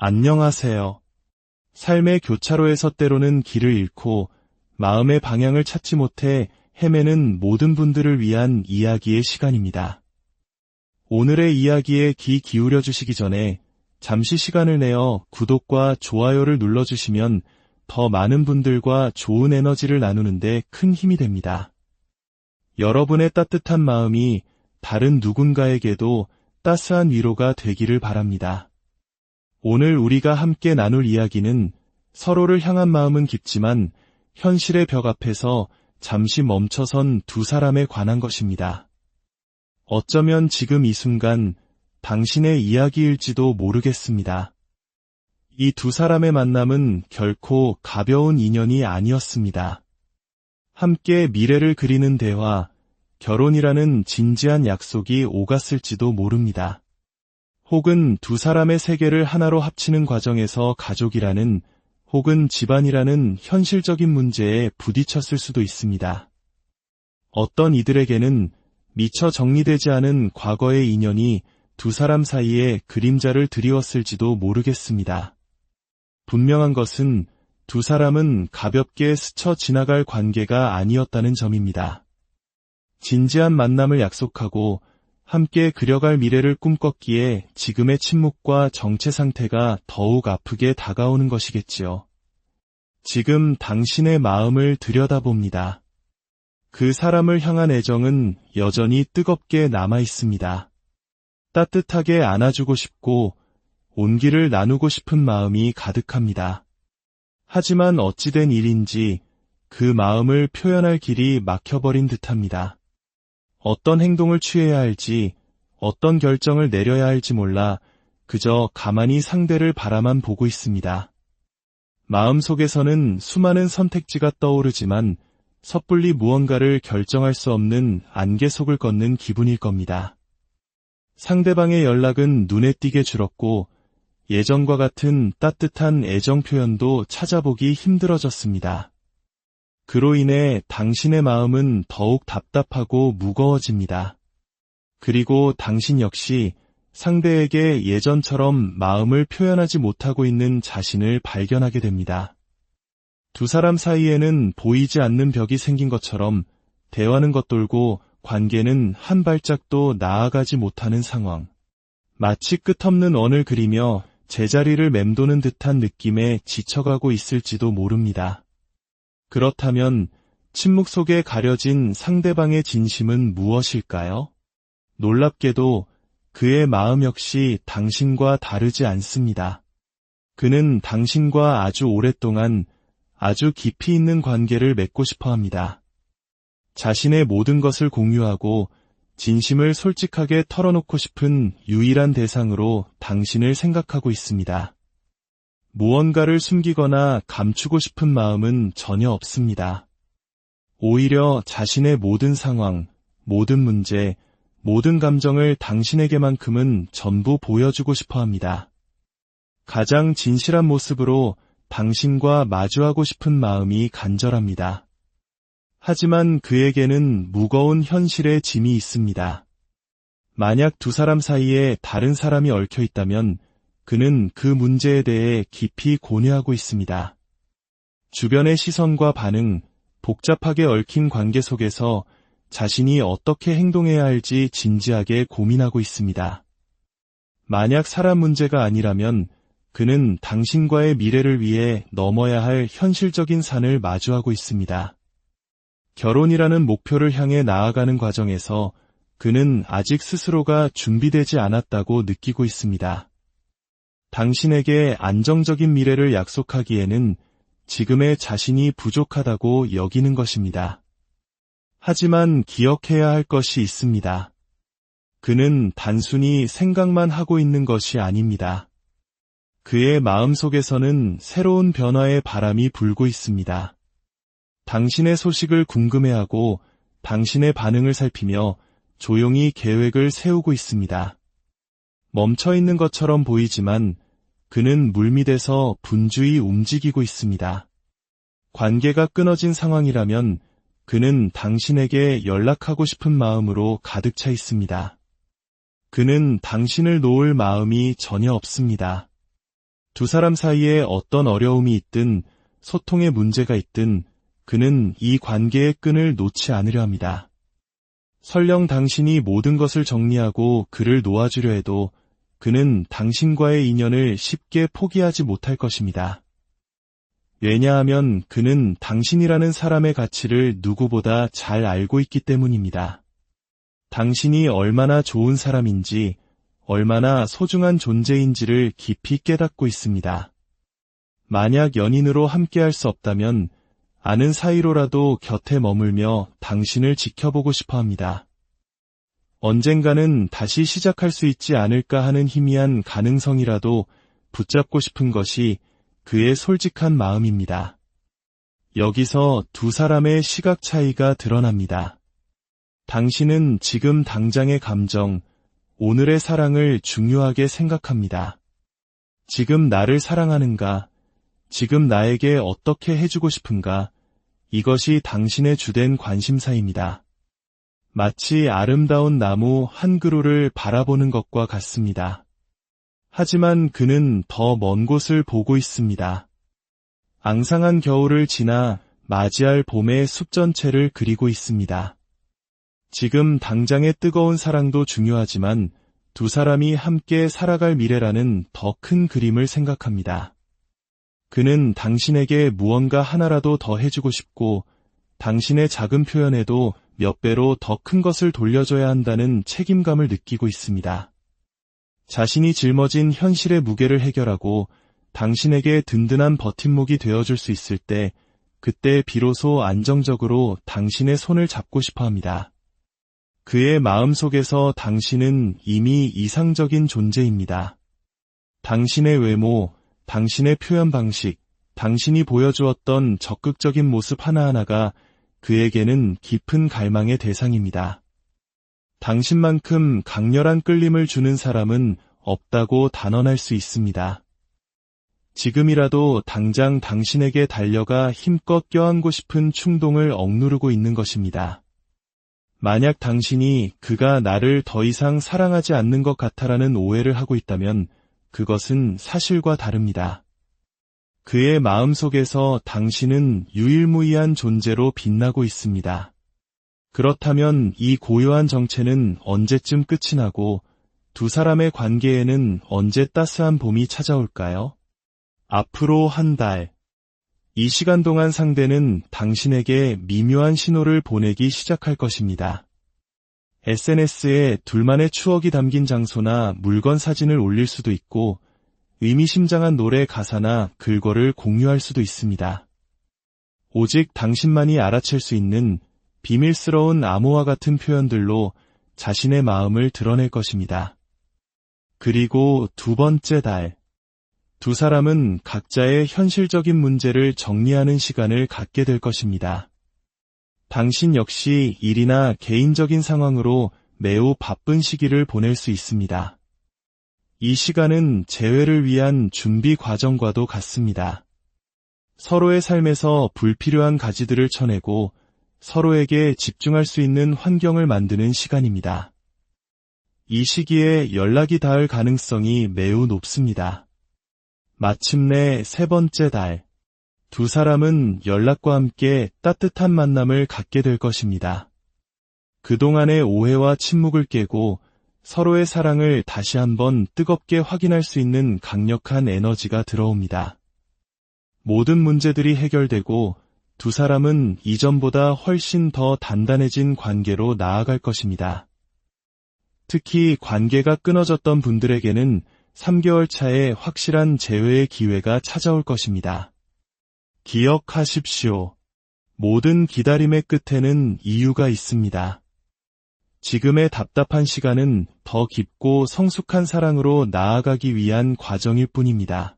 안녕하세요. 삶의 교차로에서 때로는 길을 잃고 마음의 방향을 찾지 못해 헤매는 모든 분들을 위한 이야기의 시간입니다. 오늘의 이야기에 귀 기울여 주시기 전에 잠시 시간을 내어 구독과 좋아요를 눌러주시면 더 많은 분들과 좋은 에너지를 나누는데 큰 힘이 됩니다. 여러분의 따뜻한 마음이 다른 누군가에게도 따스한 위로가 되기를 바랍니다. 오늘 우리가 함께 나눌 이야기는 서로를 향한 마음은 깊지만 현실의 벽 앞에서 잠시 멈춰선 두 사람에 관한 것입니다. 어쩌면 지금 이 순간 당신의 이야기일지도 모르겠습니다. 이 두 사람의 만남은 결코 가벼운 인연이 아니었습니다. 함께 미래를 그리는 대화, 결혼이라는 진지한 약속이 오갔을지도 모릅니다. 혹은 두 사람의 세계를 하나로 합치는 과정에서 가족이라는 혹은 집안이라는 현실적인 문제에 부딪혔을 수도 있습니다. 어떤 이들에게는 미처 정리되지 않은 과거의 인연이 두 사람 사이에 그림자를 드리웠을지도 모르겠습니다. 분명한 것은 두 사람은 가볍게 스쳐 지나갈 관계가 아니었다는 점입니다. 진지한 만남을 약속하고 함께 그려갈 미래를 꿈꿨기에 지금의 침묵과 정체 상태가 더욱 아프게 다가오는 것이겠지요. 지금 당신의 마음을 들여다봅니다. 그 사람을 향한 애정은 여전히 뜨겁게 남아 있습니다. 따뜻하게 안아주고 싶고 온기를 나누고 싶은 마음이 가득합니다. 하지만 어찌된 일인지 그 마음을 표현할 길이 막혀버린 듯합니다. 어떤 행동을 취해야 할지, 어떤 결정을 내려야 할지 몰라 그저 가만히 상대를 바라만 보고 있습니다. 마음속에서는 수많은 선택지가 떠오르지만 섣불리 무언가를 결정할 수 없는 안개속을 걷는 기분일 겁니다. 상대방의 연락은 눈에 띄게 줄었고 예전과 같은 따뜻한 애정 표현도 찾아보기 힘들어졌습니다. 그로 인해 당신의 마음은 더욱 답답하고 무거워집니다. 그리고 당신 역시 상대에게 예전처럼 마음을 표현하지 못하고 있는 자신을 발견하게 됩니다. 두 사람 사이에는 보이지 않는 벽이 생긴 것처럼 대화는 겉돌고 관계는 한 발짝도 나아가지 못하는 상황. 마치 끝없는 원을 그리며 제자리를 맴도는 듯한 느낌에 지쳐가고 있을지도 모릅니다. 그렇다면 침묵 속에 가려진 상대방의 진심은 무엇일까요? 놀랍게도 그의 마음 역시 당신과 다르지 않습니다. 그는 당신과 아주 오랫동안 아주 깊이 있는 관계를 맺고 싶어 합니다. 자신의 모든 것을 공유하고 진심을 솔직하게 털어놓고 싶은 유일한 대상으로 당신을 생각하고 있습니다. 무언가를 숨기거나 감추고 싶은 마음은 전혀 없습니다. 오히려 자신의 모든 상황, 모든 문제, 모든 감정을 당신에게만큼은 전부 보여주고 싶어 합니다. 가장 진실한 모습으로 당신과 마주하고 싶은 마음이 간절합니다. 하지만 그에게는 무거운 현실의 짐이 있습니다. 만약 두 사람 사이에 다른 사람이 얽혀 있다면 그는 그 문제에 대해 깊이 고뇌하고 있습니다. 주변의 시선과 반응, 복잡하게 얽힌 관계 속에서 자신이 어떻게 행동해야 할지 진지하게 고민하고 있습니다. 만약 사람 문제가 아니라면 그는 당신과의 미래를 위해 넘어야 할 현실적인 산을 마주하고 있습니다. 결혼이라는 목표를 향해 나아가는 과정에서 그는 아직 스스로가 준비되지 않았다고 느끼고 있습니다. 당신에게 안정적인 미래를 약속하기에는 지금의 자신이 부족하다고 여기는 것입니다. 하지만 기억해야 할 것이 있습니다. 그는 단순히 생각만 하고 있는 것이 아닙니다. 그의 마음속에서는 새로운 변화의 바람이 불고 있습니다. 당신의 소식을 궁금해하고 당신의 반응을 살피며 조용히 계획을 세우고 있습니다. 멈춰있는 것처럼 보이지만 그는 물밑에서 분주히 움직이고 있습니다. 관계가 끊어진 상황이라면 그는 당신에게 연락하고 싶은 마음으로 가득 차 있습니다. 그는 당신을 놓을 마음이 전혀 없습니다. 두 사람 사이에 어떤 어려움이 있든 소통에 문제가 있든 그는 이 관계의 끈을 놓지 않으려 합니다. 설령 당신이 모든 것을 정리하고 그를 놓아주려 해도 그는 당신과의 인연을 쉽게 포기하지 못할 것입니다. 왜냐하면 그는 당신이라는 사람의 가치를 누구보다 잘 알고 있기 때문입니다. 당신이 얼마나 좋은 사람인지, 얼마나 소중한 존재인지를 깊이 깨닫고 있습니다. 만약 연인으로 함께할 수 없다면 아는 사이로라도 곁에 머물며 당신을 지켜보고 싶어 합니다. 언젠가는 다시 시작할 수 있지 않을까 하는 희미한 가능성이라도 붙잡고 싶은 것이 그의 솔직한 마음입니다. 여기서 두 사람의 시각 차이가 드러납니다. 당신은 지금 당장의 감정, 오늘의 사랑을 중요하게 생각합니다. 지금 나를 사랑하는가? 지금 나에게 어떻게 해주고 싶은가? 이것이 당신의 주된 관심사입니다. 마치 아름다운 나무 한 그루를 바라보는 것과 같습니다. 하지만 그는 더 먼 곳을 보고 있습니다. 앙상한 겨울을 지나 맞이할 봄의 숲 전체를 그리고 있습니다. 지금 당장의 뜨거운 사랑도 중요하지만 두 사람이 함께 살아갈 미래라는 더 큰 그림을 생각합니다. 그는 당신에게 무언가 하나라도 더 해주고 싶고 당신의 작은 표현에도 몇 배로 더 큰 것을 돌려줘야 한다는 책임감을 느끼고 있습니다. 자신이 짊어진 현실의 무게를 해결하고 당신에게 든든한 버팀목이 되어줄 수 있을 때 그때 비로소 안정적으로 당신의 손을 잡고 싶어 합니다. 그의 마음속에서 당신은 이미 이상적인 존재입니다. 당신의 외모, 당신의 표현 방식, 당신이 보여주었던 적극적인 모습 하나하나가 그에게는 깊은 갈망의 대상입니다. 당신만큼 강렬한 끌림을 주는 사람은 없다고 단언할 수 있습니다. 지금이라도 당장 당신에게 달려가 힘껏 껴안고 싶은 충동을 억누르고 있는 것입니다. 만약 당신이 그가 나를 더 이상 사랑하지 않는 것 같아라는 오해를 하고 있다면 그것은 사실과 다릅니다. 그의 마음속에서 당신은 유일무이한 존재로 빛나고 있습니다. 그렇다면 이 고요한 정체는 언제쯤 끝이 나고 두 사람의 관계에는 언제 따스한 봄이 찾아올까요? 앞으로 한 달. 이 시간 동안 상대는 당신에게 미묘한 신호를 보내기 시작할 것입니다. SNS에 둘만의 추억이 담긴 장소나 물건 사진을 올릴 수도 있고 의미심장한 노래 가사나 글거를 공유할 수도 있습니다. 오직 당신만이 알아챌 수 있는 비밀스러운 암호와 같은 표현들로 자신의 마음을 드러낼 것입니다. 그리고 두 번째 달. 두 사람은 각자의 현실적인 문제를 정리하는 시간을 갖게 될 것입니다. 당신 역시 일이나 개인적인 상황으로 매우 바쁜 시기를 보낼 수 있습니다. 이 시간은 재회를 위한 준비 과정과도 같습니다. 서로의 삶에서 불필요한 가지들을 쳐내고 서로에게 집중할 수 있는 환경을 만드는 시간입니다. 이 시기에 연락이 닿을 가능성이 매우 높습니다. 마침내 세 번째 달. 두 사람은 연락과 함께 따뜻한 만남을 갖게 될 것입니다. 그동안의 오해와 침묵을 깨고 서로의 사랑을 다시 한번 뜨겁게 확인할 수 있는 강력한 에너지가 들어옵니다. 모든 문제들이 해결되고 두 사람은 이전보다 훨씬 더 단단해진 관계로 나아갈 것입니다. 특히 관계가 끊어졌던 분들에게는 3개월 차에 확실한 재회의 기회가 찾아올 것입니다. 기억하십시오. 모든 기다림의 끝에는 이유가 있습니다. 지금의 답답한 시간은 더 깊고 성숙한 사랑으로 나아가기 위한 과정일 뿐입니다.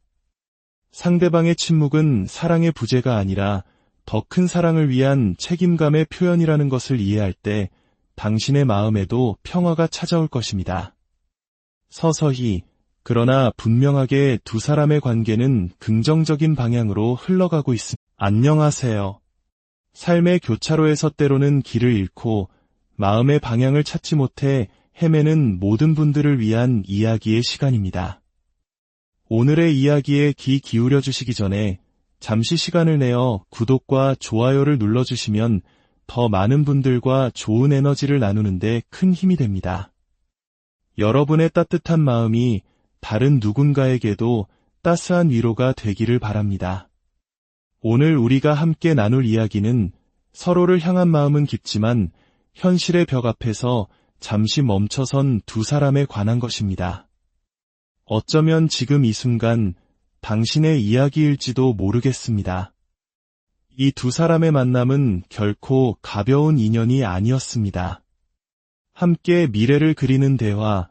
상대방의 침묵은 사랑의 부재가 아니라 더 큰 사랑을 위한 책임감의 표현이라는 것을 이해할 때 당신의 마음에도 평화가 찾아올 것입니다. 서서히, 그러나 분명하게 두 사람의 관계는 긍정적인 방향으로 흘러가고 있습니다. 안녕하세요. 삶의 교차로에서 때로는 길을 잃고 마음의 방향을 찾지 못해 헤매는 모든 분들을 위한 이야기의 시간입니다. 오늘의 이야기에 귀 기울여 주시기 전에 잠시 시간을 내어 구독과 좋아요를 눌러주시면 더 많은 분들과 좋은 에너지를 나누는데 큰 힘이 됩니다. 여러분의 따뜻한 마음이 다른 누군가에게도 따스한 위로가 되기를 바랍니다. 오늘 우리가 함께 나눌 이야기는 서로를 향한 마음은 깊지만 현실의 벽 앞에서 잠시 멈춰선 두 사람에 관한 것입니다. 어쩌면 지금 이 순간 당신의 이야기일지도 모르겠습니다. 이 두 사람의 만남은 결코 가벼운 인연이 아니었습니다. 함께 미래를 그리는 대화,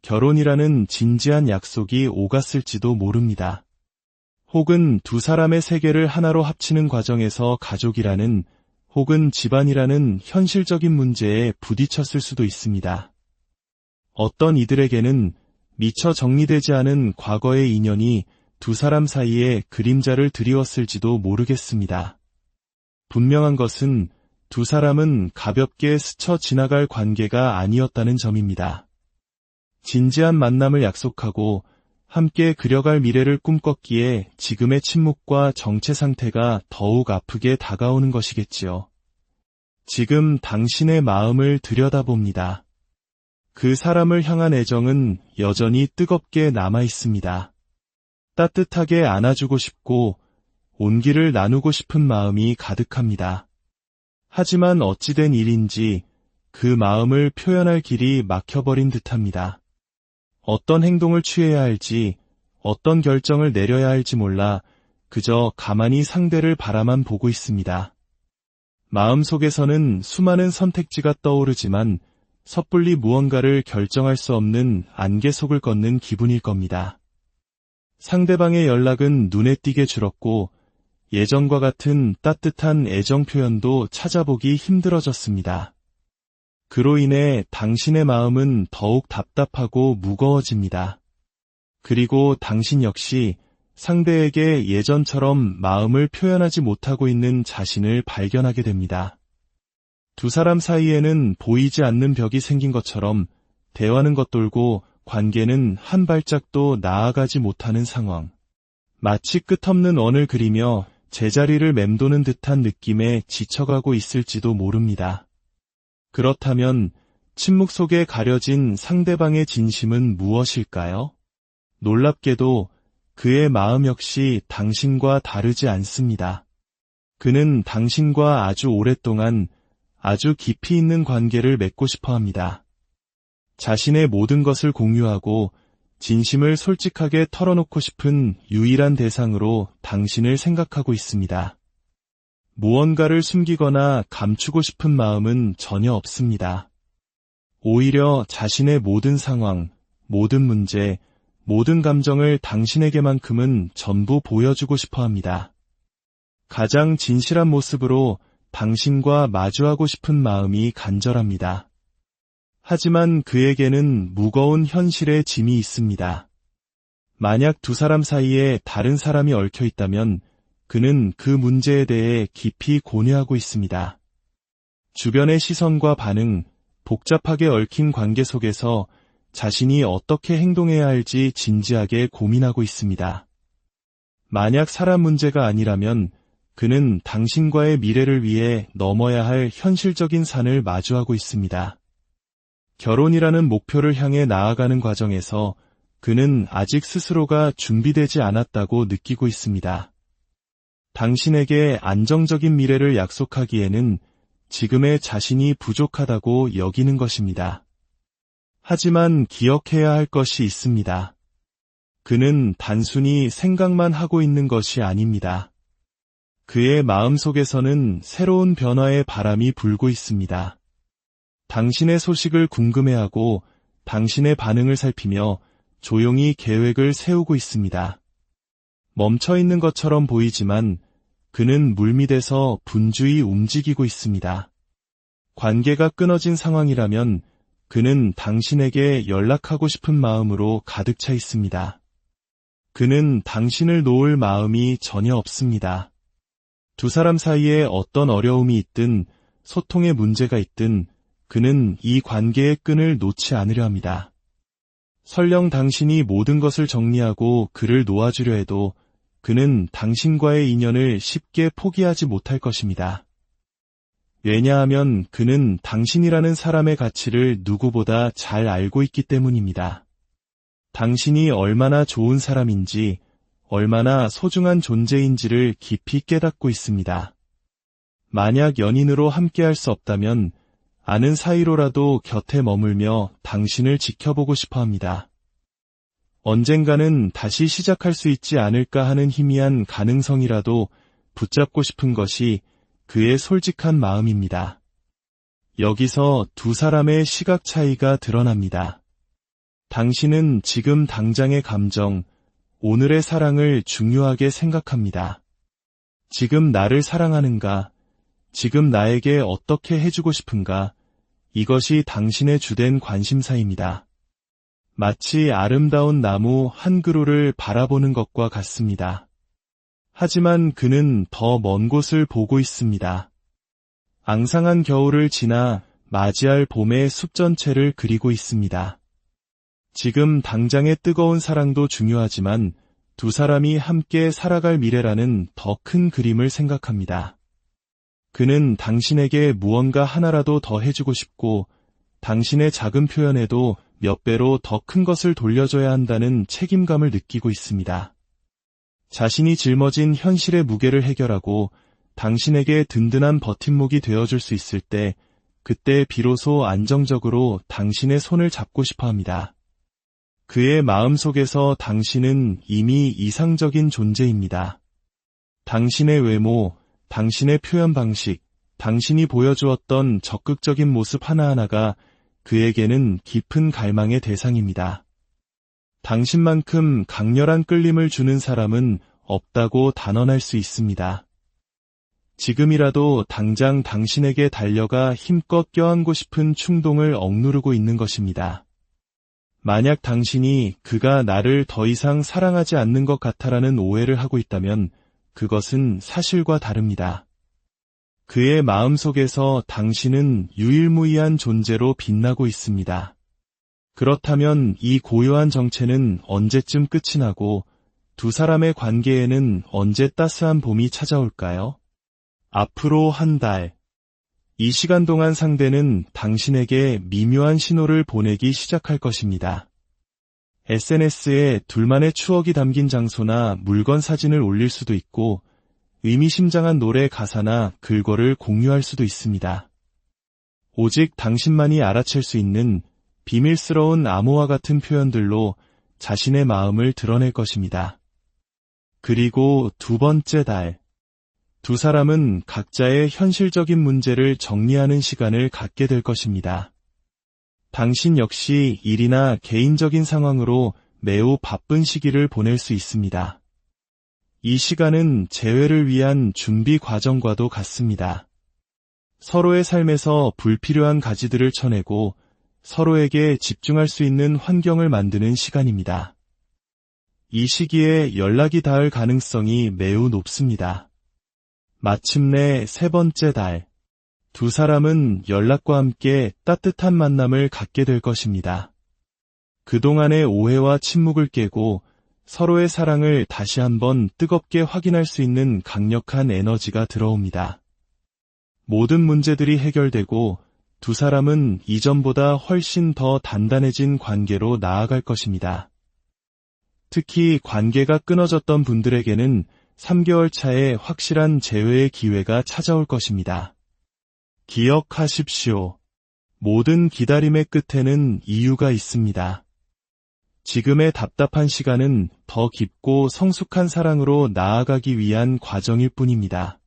결혼이라는 진지한 약속이 오갔을지도 모릅니다. 혹은 두 사람의 세계를 하나로 합치는 과정에서 가족이라는 혹은 집안이라는 현실적인 문제에 부딪혔을 수도 있습니다. 어떤 이들에게는 미처 정리되지 않은 과거의 인연이 두 사람 사이에 그림자를 드리웠을지도 모르겠습니다. 분명한 것은 두 사람은 가볍게 스쳐 지나갈 관계가 아니었다는 점입니다. 진지한 만남을 약속하고 함께 그려갈 미래를 꿈꿨기에 지금의 침묵과 정체 상태가 더욱 아프게 다가오는 것이겠지요. 지금 당신의 마음을 들여다봅니다. 그 사람을 향한 애정은 여전히 뜨겁게 남아 있습니다. 따뜻하게 안아주고 싶고 온기를 나누고 싶은 마음이 가득합니다. 하지만 어찌된 일인지 그 마음을 표현할 길이 막혀버린 듯합니다. 어떤 행동을 취해야 할지, 어떤 결정을 내려야 할지 몰라 그저 가만히 상대를 바라만 보고 있습니다. 마음속에서는 수많은 선택지가 떠오르지만 섣불리 무언가를 결정할 수 없는 안개 속을 걷는 기분일 겁니다. 상대방의 연락은 눈에 띄게 줄었고 예전과 같은 따뜻한 애정 표현도 찾아보기 힘들어졌습니다. 그로 인해 당신의 마음은 더욱 답답하고 무거워집니다. 그리고 당신 역시 상대에게 예전처럼 마음을 표현하지 못하고 있는 자신을 발견하게 됩니다. 두 사람 사이에는 보이지 않는 벽이 생긴 것처럼 대화는 겉돌고 관계는 한 발짝도 나아가지 못하는 상황. 마치 끝없는 원을 그리며 제자리를 맴도는 듯한 느낌에 지쳐가고 있을지도 모릅니다. 그렇다면 침묵 속에 가려진 상대방의 진심은 무엇일까요? 놀랍게도 그의 마음 역시 당신과 다르지 않습니다. 그는 당신과 아주 오랫동안 아주 깊이 있는 관계를 맺고 싶어 합니다. 자신의 모든 것을 공유하고 진심을 솔직하게 털어놓고 싶은 유일한 대상으로 당신을 생각하고 있습니다. 무언가를 숨기거나 감추고 싶은 마음은 전혀 없습니다. 오히려 자신의 모든 상황, 모든 문제, 모든 감정을 당신에게만큼은 전부 보여주고 싶어 합니다. 가장 진실한 모습으로 당신과 마주하고 싶은 마음이 간절합니다. 하지만 그에게는 무거운 현실의 짐이 있습니다. 만약 두 사람 사이에 다른 사람이 얽혀 있다면 그는 그 문제에 대해 깊이 고뇌하고 있습니다. 주변의 시선과 반응, 복잡하게 얽힌 관계 속에서 자신이 어떻게 행동해야 할지 진지하게 고민하고 있습니다. 만약 사람 문제가 아니라면 그는 당신과의 미래를 위해 넘어야 할 현실적인 산을 마주하고 있습니다. 결혼이라는 목표를 향해 나아가는 과정에서 그는 아직 스스로가 준비되지 않았다고 느끼고 있습니다. 당신에게 안정적인 미래를 약속하기에는 지금의 자신이 부족하다고 여기는 것입니다. 하지만 기억해야 할 것이 있습니다. 그는 단순히 생각만 하고 있는 것이 아닙니다. 그의 마음속에서는 새로운 변화의 바람이 불고 있습니다. 당신의 소식을 궁금해하고 당신의 반응을 살피며 조용히 계획을 세우고 있습니다. 멈춰있는 것처럼 보이지만 그는 물밑에서 분주히 움직이고 있습니다. 관계가 끊어진 상황이라면 그는 당신에게 연락하고 싶은 마음으로 가득 차 있습니다. 그는 당신을 놓을 마음이 전혀 없습니다. 두 사람 사이에 어떤 어려움이 있든 소통에 문제가 있든 그는 이 관계의 끈을 놓지 않으려 합니다. 설령 당신이 모든 것을 정리하고 그를 놓아주려 해도 그는 당신과의 인연을 쉽게 포기하지 못할 것입니다. 왜냐하면 그는 당신이라는 사람의 가치를 누구보다 잘 알고 있기 때문입니다. 당신이 얼마나 좋은 사람인지, 얼마나 소중한 존재인지를 깊이 깨닫고 있습니다. 만약 연인으로 함께할 수 없다면 아는 사이로라도 곁에 머물며 당신을 지켜보고 싶어 합니다. 언젠가는 다시 시작할 수 있지 않을까 하는 희미한 가능성이라도 붙잡고 싶은 것이 그의 솔직한 마음입니다. 여기서 두 사람의 시각 차이가 드러납니다. 당신은 지금 당장의 감정, 오늘의 사랑을 중요하게 생각합니다. 지금 나를 사랑하는가? 지금 나에게 어떻게 해주고 싶은가? 이것이 당신의 주된 관심사입니다. 마치 아름다운 나무 한 그루를 바라보는 것과 같습니다. 하지만 그는 더 먼 곳을 보고 있습니다. 앙상한 겨울을 지나 맞이할 봄의 숲 전체를 그리고 있습니다. 지금 당장의 뜨거운 사랑도 중요하지만 두 사람이 함께 살아갈 미래라는 더 큰 그림을 생각합니다. 그는 당신에게 무언가 하나라도 더 해주고 싶고 당신의 작은 표현에도 몇 배로 더 큰 것을 돌려줘야 한다는 책임감을 느끼고 있습니다. 자신이 짊어진 현실의 무게를 해결하고 당신에게 든든한 버팀목이 되어줄 수 있을 때 그때 비로소 안정적으로 당신의 손을 잡고 싶어 합니다. 그의 마음속에서 당신은 이미 이상적인 존재입니다. 당신의 외모, 당신의 표현 방식, 당신이 보여주었던 적극적인 모습 하나하나가 그에게는 깊은 갈망의 대상입니다. 당신만큼 강렬한 끌림을 주는 사람은 없다고 단언할 수 있습니다. 지금이라도 당장 당신에게 달려가 힘껏 껴안고 싶은 충동을 억누르고 있는 것입니다. 만약 당신이 그가 나를 더 이상 사랑하지 않는 것 같아라는 오해를 하고 있다면 그것은 사실과 다릅니다. 그의 마음속에서 당신은 유일무이한 존재로 빛나고 있습니다. 그렇다면 이 고요한 정체는 언제쯤 끝이 나고 두 사람의 관계에는 언제 따스한 봄이 찾아올까요? 앞으로 한 달. 이 시간 동안 상대는 당신에게 미묘한 신호를 보내기 시작할 것입니다. SNS에 둘만의 추억이 담긴 장소나 물건 사진을 올릴 수도 있고 의미심장한 노래 가사나 글거를 공유할 수도 있습니다. 오직 당신만이 알아챌 수 있는 비밀스러운 암호와 같은 표현들로 자신의 마음을 드러낼 것입니다. 그리고 두 번째 달. 두 사람은 각자의 현실적인 문제를 정리하는 시간을 갖게 될 것입니다. 당신 역시 일이나 개인적인 상황으로 매우 바쁜 시기를 보낼 수 있습니다. 이 시간은 재회를 위한 준비 과정과도 같습니다. 서로의 삶에서 불필요한 가지들을 쳐내고 서로에게 집중할 수 있는 환경을 만드는 시간입니다. 이 시기에 연락이 닿을 가능성이 매우 높습니다. 마침내 세 번째 달. 두 사람은 연락과 함께 따뜻한 만남을 갖게 될 것입니다. 그동안의 오해와 침묵을 깨고 서로의 사랑을 다시 한번 뜨겁게 확인할 수 있는 강력한 에너지가 들어옵니다. 모든 문제들이 해결되고 두 사람은 이전보다 훨씬 더 단단해진 관계로 나아갈 것입니다. 특히 관계가 끊어졌던 분들에게는 3개월 차에 확실한 재회의 기회가 찾아올 것입니다. 기억하십시오. 모든 기다림의 끝에는 이유가 있습니다. 지금의 답답한 시간은 더 깊고 성숙한 사랑으로 나아가기 위한 과정일 뿐입니다.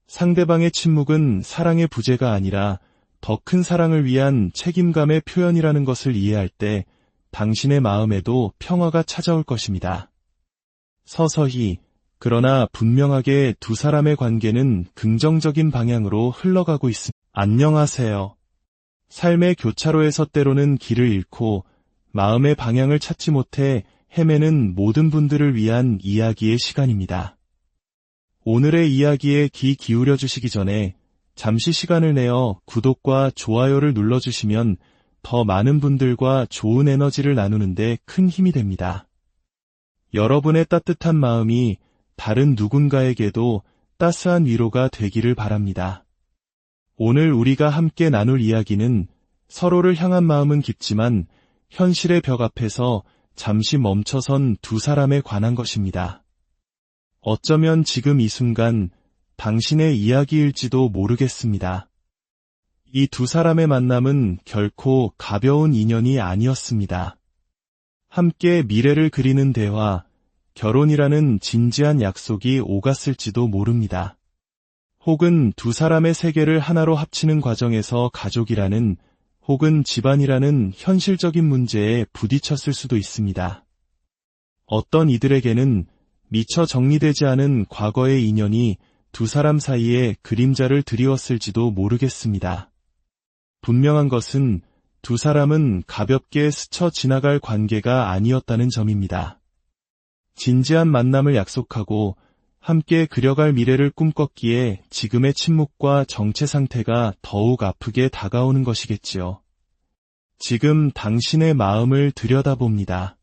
상대방의 침묵은 사랑의 부재가 아니라 더 큰 사랑을 위한 책임감의 표현이라는 것을 이해할 때 당신의 마음에도 평화가 찾아올 것입니다. 서서히, 그러나 분명하게 두 사람의 관계는 긍정적인 방향으로 흘러가고 있습니다. 안녕하세요. 삶의 교차로에서 때로는 길을 잃고 마음의 방향을 찾지 못해 헤매는 모든 분들을 위한 이야기의 시간입니다. 오늘의 이야기에 귀 기울여 주시기 전에 잠시 시간을 내어 구독과 좋아요를 눌러주시면 더 많은 분들과 좋은 에너지를 나누는데 큰 힘이 됩니다. 여러분의 따뜻한 마음이 다른 누군가에게도 따스한 위로가 되기를 바랍니다. 오늘 우리가 함께 나눌 이야기는 서로를 향한 마음은 깊지만 현실의 벽 앞에서 잠시 멈춰선 두 사람에 관한 것입니다. 어쩌면 지금 이 순간 당신의 이야기일지도 모르겠습니다. 이 두 사람의 만남은 결코 가벼운 인연이 아니었습니다. 함께 미래를 그리는 대화, 결혼이라는 진지한 약속이 오갔을지도 모릅니다. 혹은 두 사람의 세계를 하나로 합치는 과정에서 가족이라는 혹은 집안이라는 현실적인 문제에 부딪혔을 수도 있습니다. 어떤 이들에게는 미처 정리되지 않은 과거의 인연이 두 사람 사이에 그림자를 드리웠을지도 모르겠습니다. 분명한 것은 두 사람은 가볍게 스쳐 지나갈 관계가 아니었다는 점입니다. 진지한 만남을 약속하고 함께 그려갈 미래를 꿈꿨기에 지금의 침묵과 정체 상태가 더욱 아프게 다가오는 것이겠지요. 지금 당신의 마음을 들여다봅니다.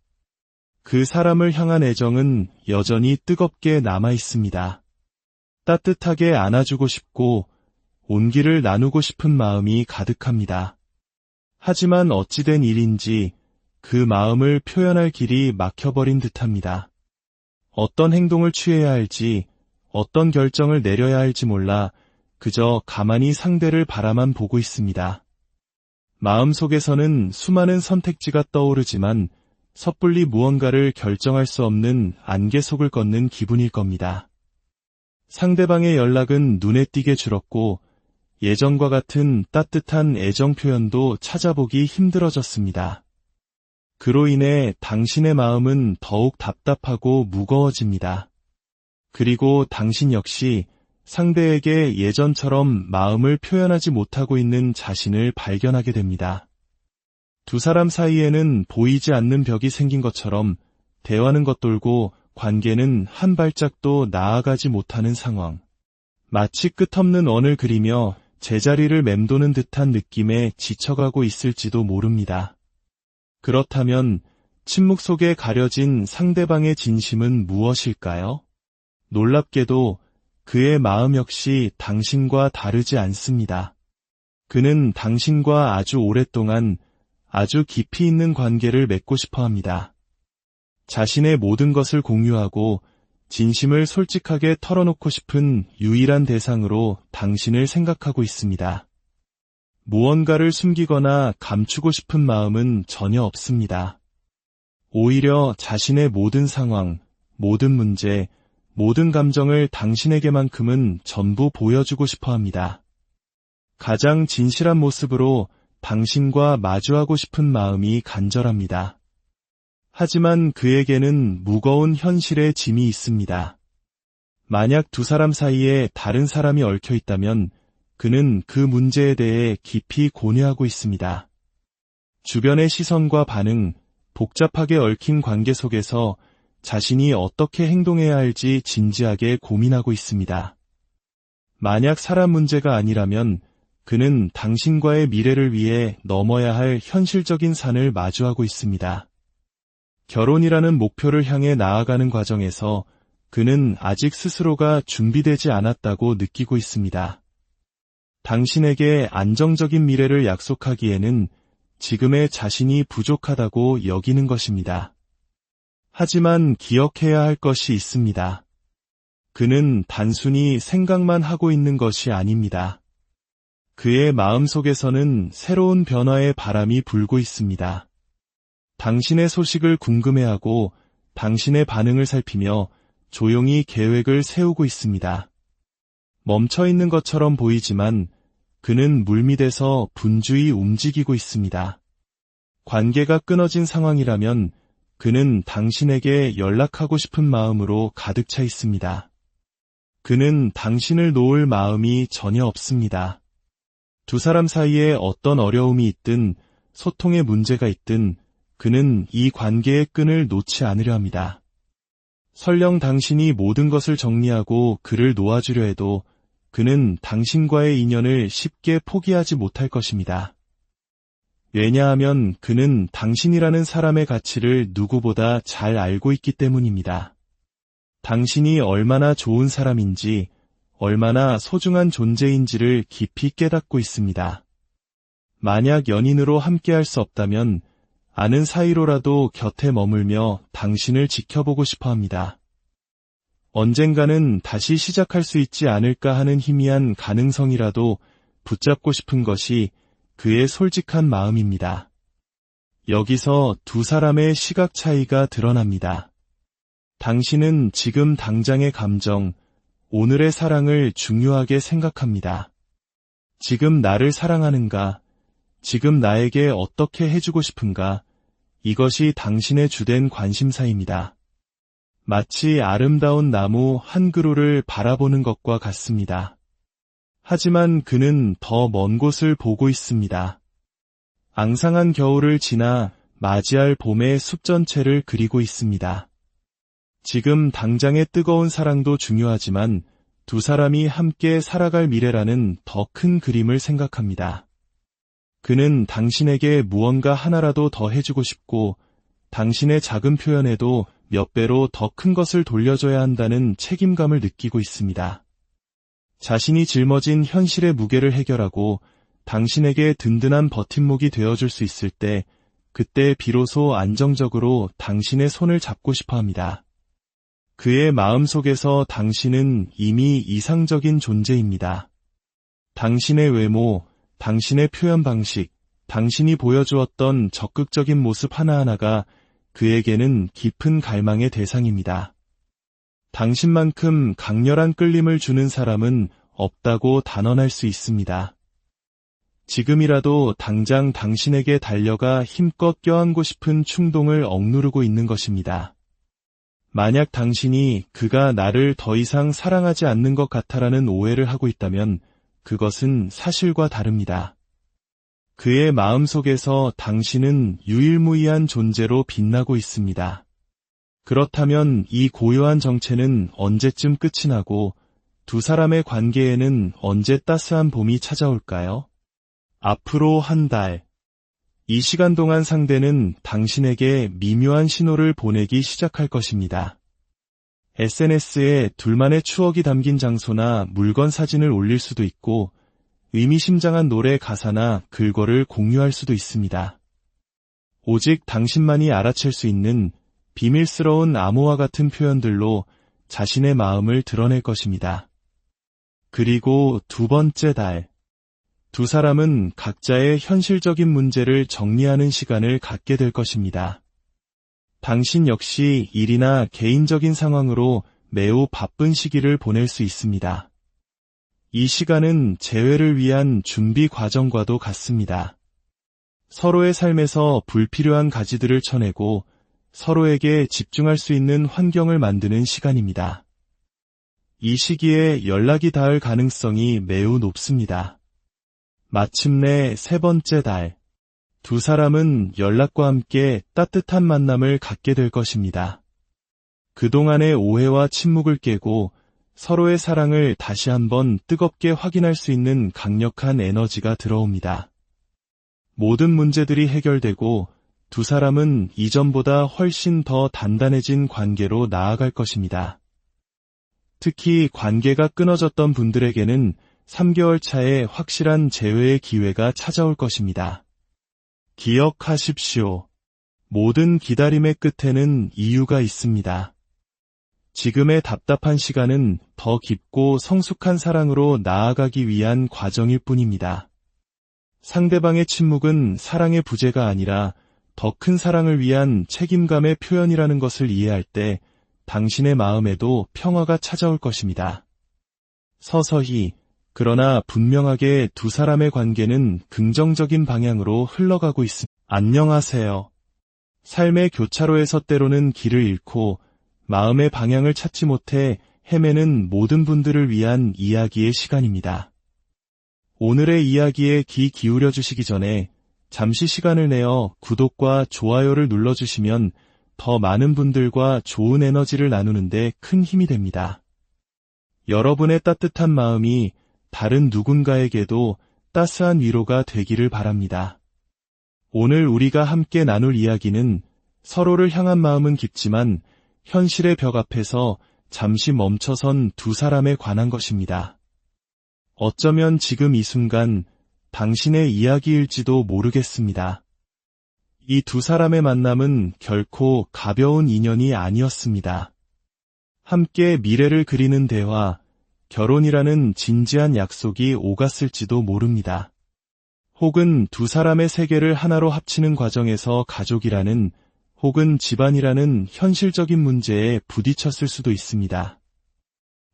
그 사람을 향한 애정은 여전히 뜨겁게 남아 있습니다. 따뜻하게 안아주고 싶고 온기를 나누고 싶은 마음이 가득합니다. 하지만 어찌된 일인지 그 마음을 표현할 길이 막혀버린 듯합니다. 어떤 행동을 취해야 할지, 어떤 결정을 내려야 할지 몰라 그저 가만히 상대를 바라만 보고 있습니다. 마음속에서는 수많은 선택지가 떠오르지만 섣불리 무언가를 결정할 수 없는 안개 속을 걷는 기분일 겁니다. 상대방의 연락은 눈에 띄게 줄었고 예전과 같은 따뜻한 애정 표현도 찾아보기 힘들어졌습니다. 그로 인해 당신의 마음은 더욱 답답하고 무거워집니다. 그리고 당신 역시 상대에게 예전처럼 마음을 표현하지 못하고 있는 자신을 발견하게 됩니다. 두 사람 사이에는 보이지 않는 벽이 생긴 것처럼 대화는 겉돌고 관계는 한 발짝도 나아가지 못하는 상황. 마치 끝없는 원을 그리며 제자리를 맴도는 듯한 느낌에 지쳐가고 있을지도 모릅니다. 그렇다면 침묵 속에 가려진 상대방의 진심은 무엇일까요? 놀랍게도 그의 마음 역시 당신과 다르지 않습니다. 그는 당신과 아주 오랫동안 아주 깊이 있는 관계를 맺고 싶어 합니다. 자신의 모든 것을 공유하고 진심을 솔직하게 털어놓고 싶은 유일한 대상으로 당신을 생각하고 있습니다. 무언가를 숨기거나 감추고 싶은 마음은 전혀 없습니다. 오히려 자신의 모든 상황, 모든 문제, 모든 감정을 당신에게만큼은 전부 보여주고 싶어 합니다. 가장 진실한 모습으로 당신과 마주하고 싶은 마음이 간절합니다. 하지만 그에게는 무거운 현실의 짐이 있습니다. 만약 두 사람 사이에 다른 사람이 얽혀 있다면 그는 그 문제에 대해 깊이 고뇌하고 있습니다. 주변의 시선과 반응, 복잡하게 얽힌 관계 속에서 자신이 어떻게 행동해야 할지 진지하게 고민하고 있습니다. 만약 사람 문제가 아니라면 그는 당신과의 미래를 위해 넘어야 할 현실적인 산을 마주하고 있습니다. 결혼이라는 목표를 향해 나아가는 과정에서 그는 아직 스스로가 준비되지 않았다고 느끼고 있습니다. 당신에게 안정적인 미래를 약속하기에는 지금의 자신이 부족하다고 여기는 것입니다. 하지만 기억해야 할 것이 있습니다. 그는 단순히 생각만 하고 있는 것이 아닙니다. 그의 마음속에서는 새로운 변화의 바람이 불고 있습니다. 당신의 소식을 궁금해하고 당신의 반응을 살피며 조용히 계획을 세우고 있습니다. 멈춰있는 것처럼 보이지만 그는 물밑에서 분주히 움직이고 있습니다. 관계가 끊어진 상황이라면 그는 당신에게 연락하고 싶은 마음으로 가득 차 있습니다. 그는 당신을 놓을 마음이 전혀 없습니다. 두 사람 사이에 어떤 어려움이 있든 소통에 문제가 있든 그는 이 관계의 끈을 놓지 않으려 합니다. 설령 당신이 모든 것을 정리하고 그를 놓아주려 해도 그는 당신과의 인연을 쉽게 포기하지 못할 것입니다. 왜냐하면 그는 당신이라는 사람의 가치를 누구보다 잘 알고 있기 때문입니다. 당신이 얼마나 좋은 사람인지, 얼마나 소중한 존재인지를 깊이 깨닫고 있습니다. 만약 연인으로 함께할 수 없다면 아는 사이로라도 곁에 머물며 당신을 지켜보고 싶어 합니다. 언젠가는 다시 시작할 수 있지 않을까 하는 희미한 가능성이라도 붙잡고 싶은 것이 그의 솔직한 마음입니다. 여기서 두 사람의 시각 차이가 드러납니다. 당신은 지금 당장의 감정, 오늘의 사랑을 중요하게 생각합니다. 지금 나를 사랑하는가? 지금 나에게 어떻게 해주고 싶은가? 이것이 당신의 주된 관심사입니다. 마치 아름다운 나무 한 그루를 바라보는 것과 같습니다. 하지만 그는 더 먼 곳을 보고 있습니다. 앙상한 겨울을 지나 맞이할 봄의 숲 전체를 그리고 있습니다. 지금 당장의 뜨거운 사랑도 중요하지만 두 사람이 함께 살아갈 미래라는 더 큰 그림을 생각합니다. 그는 당신에게 무언가 하나라도 더 해주고 싶고 당신의 작은 표현에도 몇 배로 더 큰 것을 돌려줘야 한다는 책임감을 느끼고 있습니다. 자신이 짊어진 현실의 무게를 해결하고 당신에게 든든한 버팀목이 되어줄 수 있을 때 그때 비로소 안정적으로 당신의 손을 잡고 싶어 합니다. 그의 마음속에서 당신은 이미 이상적인 존재입니다. 당신의 외모, 당신의 표현 방식, 당신이 보여주었던 적극적인 모습 하나하나가 그에게는 깊은 갈망의 대상입니다. 당신만큼 강렬한 끌림을 주는 사람은 없다고 단언할 수 있습니다. 지금이라도 당장 당신에게 달려가 힘껏 껴안고 싶은 충동을 억누르고 있는 것입니다. 만약 당신이 그가 나를 더 이상 사랑하지 않는 것 같아라는 오해를 하고 있다면 그것은 사실과 다릅니다. 그의 마음속에서 당신은 유일무이한 존재로 빛나고 있습니다. 그렇다면 이 고요한 정체는 언제쯤 끝이 나고 두 사람의 관계에는 언제 따스한 봄이 찾아올까요? 앞으로 한 달. 이 시간 동안 상대는 당신에게 미묘한 신호를 보내기 시작할 것입니다. SNS에 둘만의 추억이 담긴 장소나 물건 사진을 올릴 수도 있고 의미심장한 노래 가사나 글거를 공유할 수도 있습니다. 오직 당신만이 알아챌 수 있는 비밀스러운 암호와 같은 표현들로 자신의 마음을 드러낼 것입니다. 그리고 두 번째 달. 두 사람은 각자의 현실적인 문제를 정리하는 시간을 갖게 될 것입니다. 당신 역시 일이나 개인적인 상황으로 매우 바쁜 시기를 보낼 수 있습니다. 이 시간은 재회를 위한 준비 과정과도 같습니다. 서로의 삶에서 불필요한 가지들을 쳐내고 서로에게 집중할 수 있는 환경을 만드는 시간입니다. 이 시기에 연락이 닿을 가능성이 매우 높습니다. 마침내 세 번째 달. 두 사람은 연락과 함께 따뜻한 만남을 갖게 될 것입니다. 그동안의 오해와 침묵을 깨고 서로의 사랑을 다시 한번 뜨겁게 확인할 수 있는 강력한 에너지가 들어옵니다. 모든 문제들이 해결되고 두 사람은 이전보다 훨씬 더 단단해진 관계로 나아갈 것입니다. 특히 관계가 끊어졌던 분들에게는 3개월 차에 확실한 재회의 기회가 찾아올 것입니다. 기억하십시오. 모든 기다림의 끝에는 이유가 있습니다. 지금의 답답한 시간은 더 깊고 성숙한 사랑으로 나아가기 위한 과정일 뿐입니다. 상대방의 침묵은 사랑의 부재가 아니라 더 큰 사랑을 위한 책임감의 표현이라는 것을 이해할 때 당신의 마음에도 평화가 찾아올 것입니다. 서서히, 그러나 분명하게 두 사람의 관계는 긍정적인 방향으로 흘러가고 있습니다. 안녕하세요. 삶의 교차로에서 때로는 길을 잃고 마음의 방향을 찾지 못해 헤매는 모든 분들을 위한 이야기의 시간입니다. 오늘의 이야기에 귀 기울여 주시기 전에 잠시 시간을 내어 구독과 좋아요를 눌러주시면 더 많은 분들과 좋은 에너지를 나누는데 큰 힘이 됩니다. 여러분의 따뜻한 마음이 다른 누군가에게도 따스한 위로가 되기를 바랍니다. 오늘 우리가 함께 나눌 이야기는 서로를 향한 마음은 깊지만 현실의 벽 앞에서 잠시 멈춰선 두 사람에 관한 것입니다. 어쩌면 지금 이 순간 당신의 이야기일지도 모르겠습니다. 이 두 사람의 만남은 결코 가벼운 인연이 아니었습니다. 함께 미래를 그리는 대화, 결혼이라는 진지한 약속이 오갔을지도 모릅니다. 혹은 두 사람의 세계를 하나로 합치는 과정에서 가족이라는 혹은 집안이라는 현실적인 문제에 부딪혔을 수도 있습니다.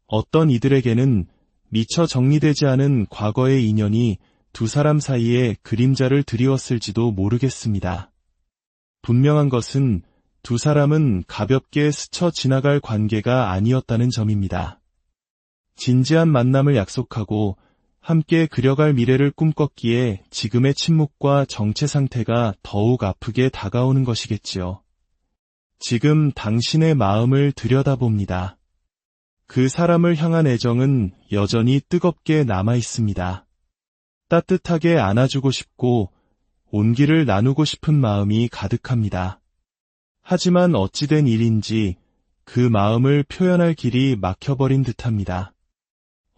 어떤 이들에게는 미처 정리되지 않은 과거의 인연이 두 사람 사이에 그림자를 드리웠을지도 모르겠습니다. 분명한 것은 두 사람은 가볍게 스쳐 지나갈 관계가 아니었다는 점입니다. 진지한 만남을 약속하고 함께 그려갈 미래를 꿈꿨기에 지금의 침묵과 정체 상태가 더욱 아프게 다가오는 것이겠지요. 지금 당신의 마음을 들여다봅니다. 그 사람을 향한 애정은 여전히 뜨겁게 남아 있습니다. 따뜻하게 안아주고 싶고 온기를 나누고 싶은 마음이 가득합니다. 하지만 어찌된 일인지 그 마음을 표현할 길이 막혀버린 듯합니다.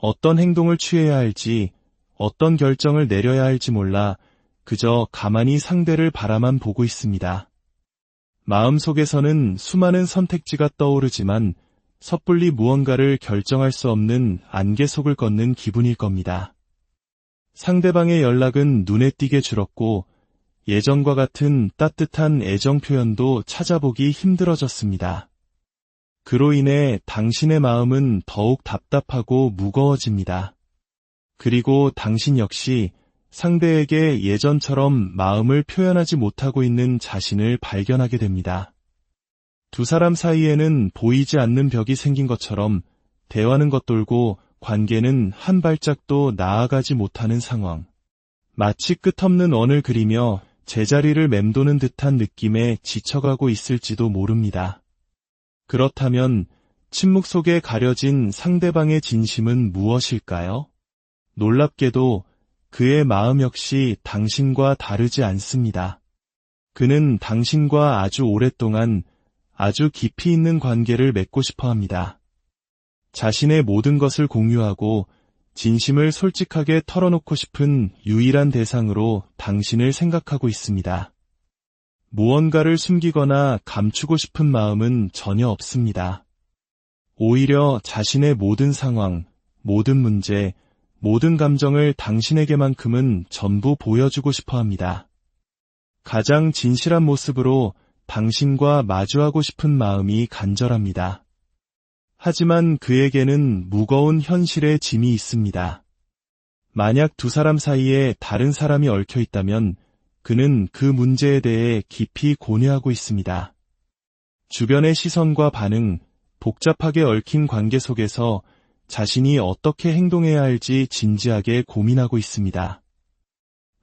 어떤 행동을 취해야 할지, 어떤 결정을 내려야 할지 몰라 그저 가만히 상대를 바라만 보고 있습니다. 마음속에서는 수많은 선택지가 떠오르지만 섣불리 무언가를 결정할 수 없는 안개 속을 걷는 기분일 겁니다. 상대방의 연락은 눈에 띄게 줄었고 예전과 같은 따뜻한 애정 표현도 찾아보기 힘들어졌습니다. 그로 인해 당신의 마음은 더욱 답답하고 무거워집니다. 그리고 당신 역시 상대에게 예전처럼 마음을 표현하지 못하고 있는 자신을 발견하게 됩니다. 두 사람 사이에는 보이지 않는 벽이 생긴 것처럼 대화는 겉돌고 관계는 한 발짝도 나아가지 못하는 상황. 마치 끝없는 원을 그리며 제자리를 맴도는 듯한 느낌에 지쳐가고 있을지도 모릅니다. 그렇다면 침묵 속에 가려진 상대방의 진심은 무엇일까요? 놀랍게도 그의 마음 역시 당신과 다르지 않습니다. 그는 당신과 아주 오랫동안 아주 깊이 있는 관계를 맺고 싶어 합니다. 자신의 모든 것을 공유하고 진심을 솔직하게 털어놓고 싶은 유일한 대상으로 당신을 생각하고 있습니다. 무언가를 숨기거나 감추고 싶은 마음은 전혀 없습니다. 오히려 자신의 모든 상황, 모든 문제, 모든 감정을 당신에게만큼은 전부 보여주고 싶어 합니다. 가장 진실한 모습으로 당신과 마주하고 싶은 마음이 간절합니다. 하지만 그에게는 무거운 현실의 짐이 있습니다. 만약 두 사람 사이에 다른 사람이 얽혀 있다면 그는 그 문제에 대해 깊이 고뇌하고 있습니다. 주변의 시선과 반응, 복잡하게 얽힌 관계 속에서 자신이 어떻게 행동해야 할지 진지하게 고민하고 있습니다.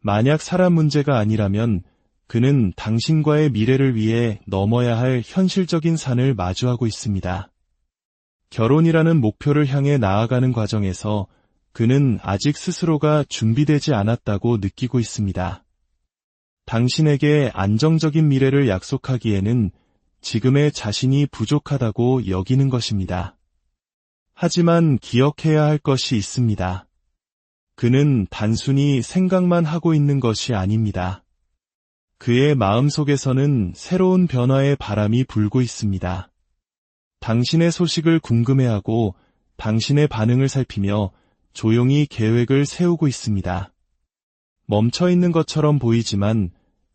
만약 사람 문제가 아니라면 그는 당신과의 미래를 위해 넘어야 할 현실적인 산을 마주하고 있습니다. 결혼이라는 목표를 향해 나아가는 과정에서 그는 아직 스스로가 준비되지 않았다고 느끼고 있습니다. 당신에게 안정적인 미래를 약속하기에는 지금의 자신이 부족하다고 여기는 것입니다. 하지만 기억해야 할 것이 있습니다. 그는 단순히 생각만 하고 있는 것이 아닙니다. 그의 마음속에서는 새로운 변화의 바람이 불고 있습니다. 당신의 소식을 궁금해하고 당신의 반응을 살피며 조용히 계획을 세우고 있습니다. 멈춰있는 것처럼 보이지만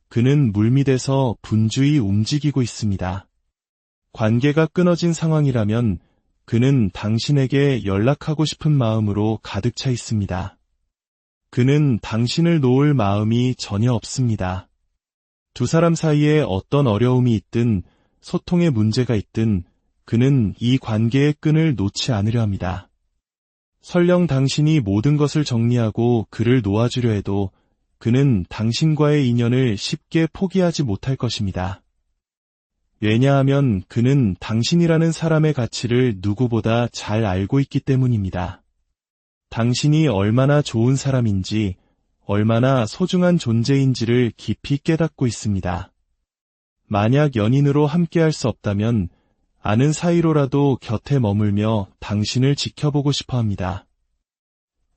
그는 물밑에서 분주히 움직이고 있습니다. 관계가 끊어진 상황이라면 그는 당신에게 연락하고 싶은 마음으로 가득 차 있습니다. 그는 당신을 놓을 마음이 전혀 없습니다. 두 사람 사이에 어떤 어려움이 있든 소통의 문제가 있든 그는 이 관계의 끈을 놓지 않으려 합니다. 설령 당신이 모든 것을 정리하고 그를 놓아주려 해도 그는 당신과의 인연을 쉽게 포기하지 못할 것입니다. 왜냐하면 그는 당신이라는 사람의 가치를 누구보다 잘 알고 있기 때문입니다. 당신이 얼마나 좋은 사람인지, 얼마나 소중한 존재인지를 깊이 깨닫고 있습니다. 만약 연인으로 함께할 수 없다면 아는 사이로라도 곁에 머물며 당신을 지켜보고 싶어 합니다.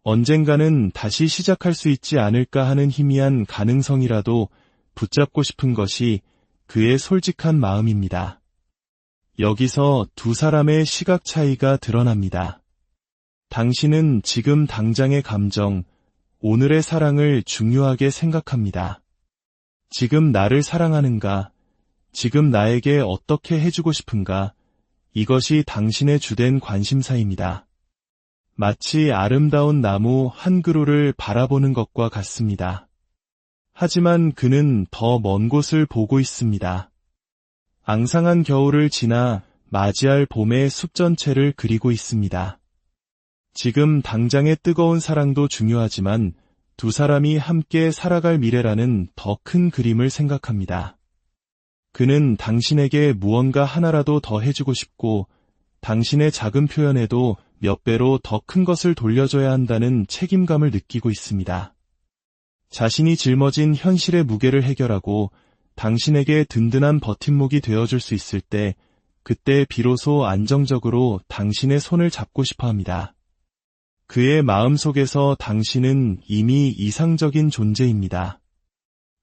언젠가는 다시 시작할 수 있지 않을까 하는 희미한 가능성이라도 붙잡고 싶은 것이 그의 솔직한 마음입니다. 여기서 두 사람의 시각 차이가 드러납니다. 당신은 지금 당장의 감정, 오늘의 사랑을 중요하게 생각합니다. 지금 나를 사랑하는가? 지금 나에게 어떻게 해주고 싶은가? 이것이 당신의 주된 관심사입니다. 마치 아름다운 나무 한 그루를 바라보는 것과 같습니다. 하지만 그는 더 먼 곳을 보고 있습니다. 앙상한 겨울을 지나 맞이할 봄의 숲 전체를 그리고 있습니다. 지금 당장의 뜨거운 사랑도 중요하지만 두 사람이 함께 살아갈 미래라는 더 큰 그림을 생각합니다. 그는 당신에게 무언가 하나라도 더 해주고 싶고 당신의 작은 표현에도 몇 배로 더 큰 것을 돌려줘야 한다는 책임감을 느끼고 있습니다. 자신이 짊어진 현실의 무게를 해결하고 당신에게 든든한 버팀목이 되어줄 수 있을 때 그때 비로소 안정적으로 당신의 손을 잡고 싶어 합니다. 그의 마음속에서 당신은 이미 이상적인 존재입니다.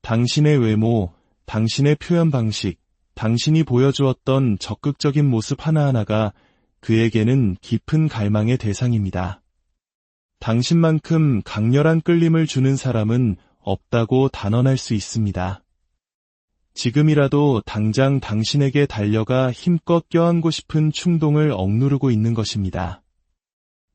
당신의 외모, 당신의 표현 방식, 당신이 보여주었던 적극적인 모습 하나하나가 그에게는 깊은 갈망의 대상입니다. 당신만큼 강렬한 끌림을 주는 사람은 없다고 단언할 수 있습니다. 지금이라도 당장 당신에게 달려가 힘껏 껴안고 싶은 충동을 억누르고 있는 것입니다.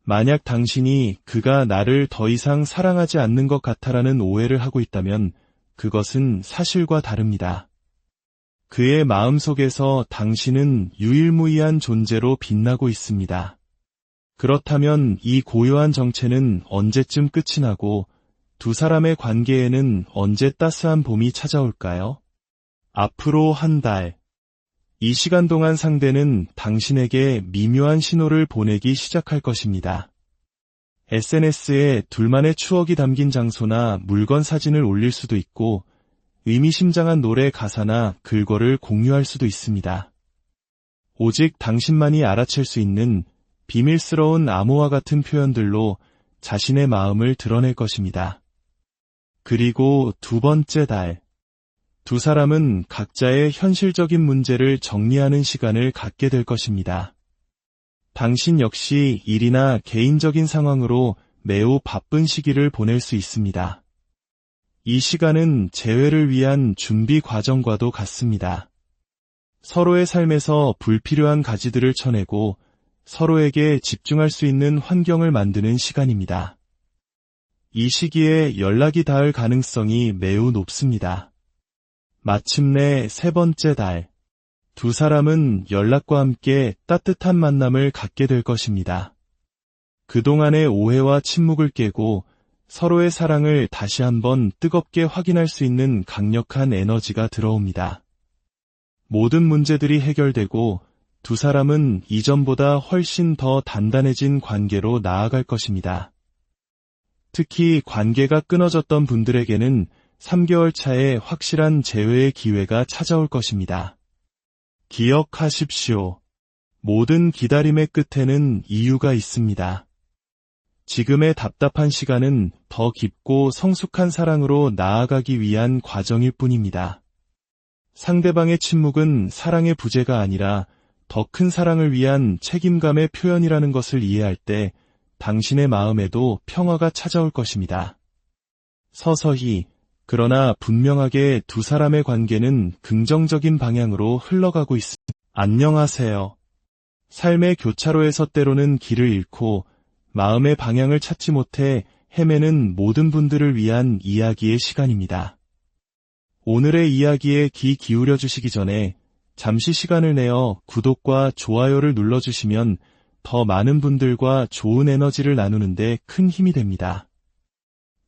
만약 당신이 그가 나를 더 이상 사랑하지 않는 것 같아라는 오해를 하고 있다면 그것은 사실과 다릅니다. 그의 마음속에서 당신은 유일무이한 존재로 빛나고 있습니다. 그렇다면 이 고요한 정체는 언제쯤 끝이 나고 두 사람의 관계에는 언제 따스한 봄이 찾아올까요? 앞으로 한 달. 이 시간 동안 상대는 당신에게 미묘한 신호를 보내기 시작할 것입니다. SNS에 둘만의 추억이 담긴 장소나 물건 사진을 올릴 수도 있고 의미심장한 노래 가사나 글거를 공유할 수도 있습니다. 오직 당신만이 알아챌 수 있는 비밀스러운 암호와 같은 표현들로 자신의 마음을 드러낼 것입니다. 그리고 두 번째 달. 두 사람은 각자의 현실적인 문제를 정리하는 시간을 갖게 될 것입니다. 당신 역시 일이나 개인적인 상황으로 매우 바쁜 시기를 보낼 수 있습니다. 이 시간은 재회를 위한 준비 과정과도 같습니다. 서로의 삶에서 불필요한 가지들을 쳐내고 서로에게 집중할 수 있는 환경을 만드는 시간입니다. 이 시기에 연락이 닿을 가능성이 매우 높습니다. 마침내 세 번째 달. 두 사람은 연락과 함께 따뜻한 만남을 갖게 될 것입니다. 그동안의 오해와 침묵을 깨고 서로의 사랑을 다시 한번 뜨겁게 확인할 수 있는 강력한 에너지가 들어옵니다. 모든 문제들이 해결되고 두 사람은 이전보다 훨씬 더 단단해진 관계로 나아갈 것입니다. 특히 관계가 끊어졌던 분들에게는 3개월 차에 확실한 재회의 기회가 찾아올 것입니다. 기억하십시오. 모든 기다림의 끝에는 이유가 있습니다. 지금의 답답한 시간은 더 깊고 성숙한 사랑으로 나아가기 위한 과정일 뿐입니다. 상대방의 침묵은 사랑의 부재가 아니라 더 큰 사랑을 위한 책임감의 표현이라는 것을 이해할 때 당신의 마음에도 평화가 찾아올 것입니다. 서서히, 그러나 분명하게 두 사람의 관계는 긍정적인 방향으로 흘러가고 있습니다. 안녕하세요. 삶의 교차로에서 때로는 길을 잃고 마음의 방향을 찾지 못해 헤매는 모든 분들을 위한 이야기의 시간입니다. 오늘의 이야기에 귀 기울여 주시기 전에 잠시 시간을 내어 구독과 좋아요를 눌러주시면 더 많은 분들과 좋은 에너지를 나누는데 큰 힘이 됩니다.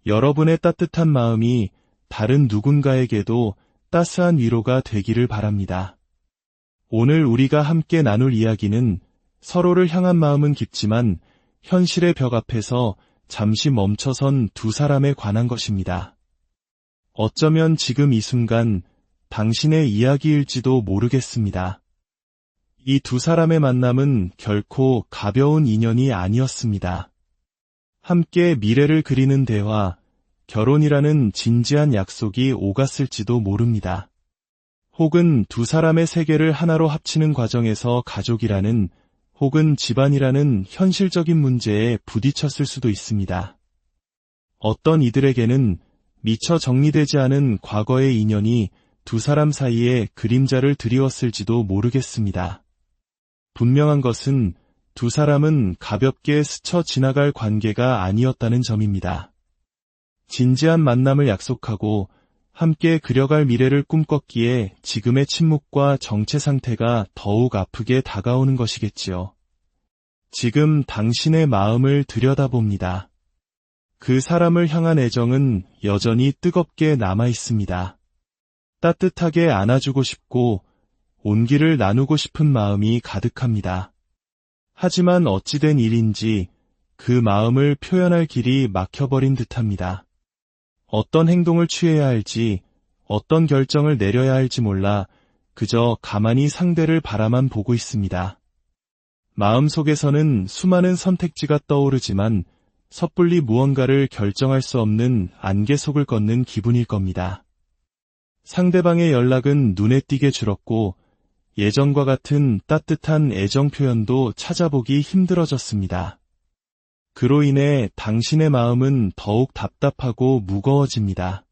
여러분의 따뜻한 마음이 다른 누군가에게도 따스한 위로가 되기를 바랍니다. 오늘 우리가 함께 나눌 이야기는 서로를 향한 마음은 깊지만 현실의 벽 앞에서 잠시 멈춰선 두 사람에 관한 것입니다. 어쩌면 지금 이 순간 당신의 이야기일지도 모르겠습니다. 이 두 사람의 만남은 결코 가벼운 인연이 아니었습니다. 함께 미래를 그리는 대화, 결혼이라는 진지한 약속이 오갔을지도 모릅니다. 혹은 두 사람의 세계를 하나로 합치는 과정에서 가족이라는 혹은 집안이라는 현실적인 문제에 부딪혔을 수도 있습니다. 어떤 이들에게는 미처 정리되지 않은 과거의 인연이 두 사람 사이에 그림자를 드리웠을지도 모르겠습니다. 분명한 것은 두 사람은 가볍게 스쳐 지나갈 관계가 아니었다는 점입니다. 진지한 만남을 약속하고 함께 그려갈 미래를 꿈꿨기에 지금의 침묵과 정체 상태가 더욱 아프게 다가오는 것이겠지요. 지금 당신의 마음을 들여다봅니다. 그 사람을 향한 애정은 여전히 뜨겁게 남아 있습니다. 따뜻하게 안아주고 싶고 온기를 나누고 싶은 마음이 가득합니다. 하지만 어찌된 일인지 그 마음을 표현할 길이 막혀버린 듯합니다. 어떤 행동을 취해야 할지, 어떤 결정을 내려야 할지 몰라 그저 가만히 상대를 바라만 보고 있습니다. 마음속에서는 수많은 선택지가 떠오르지만 섣불리 무언가를 결정할 수 없는 안개 속을 걷는 기분일 겁니다. 상대방의 연락은 눈에 띄게 줄었고 예전과 같은 따뜻한 애정 표현도 찾아보기 힘들어졌습니다. 그로 인해 당신의 마음은 더욱 답답하고 무거워집니다.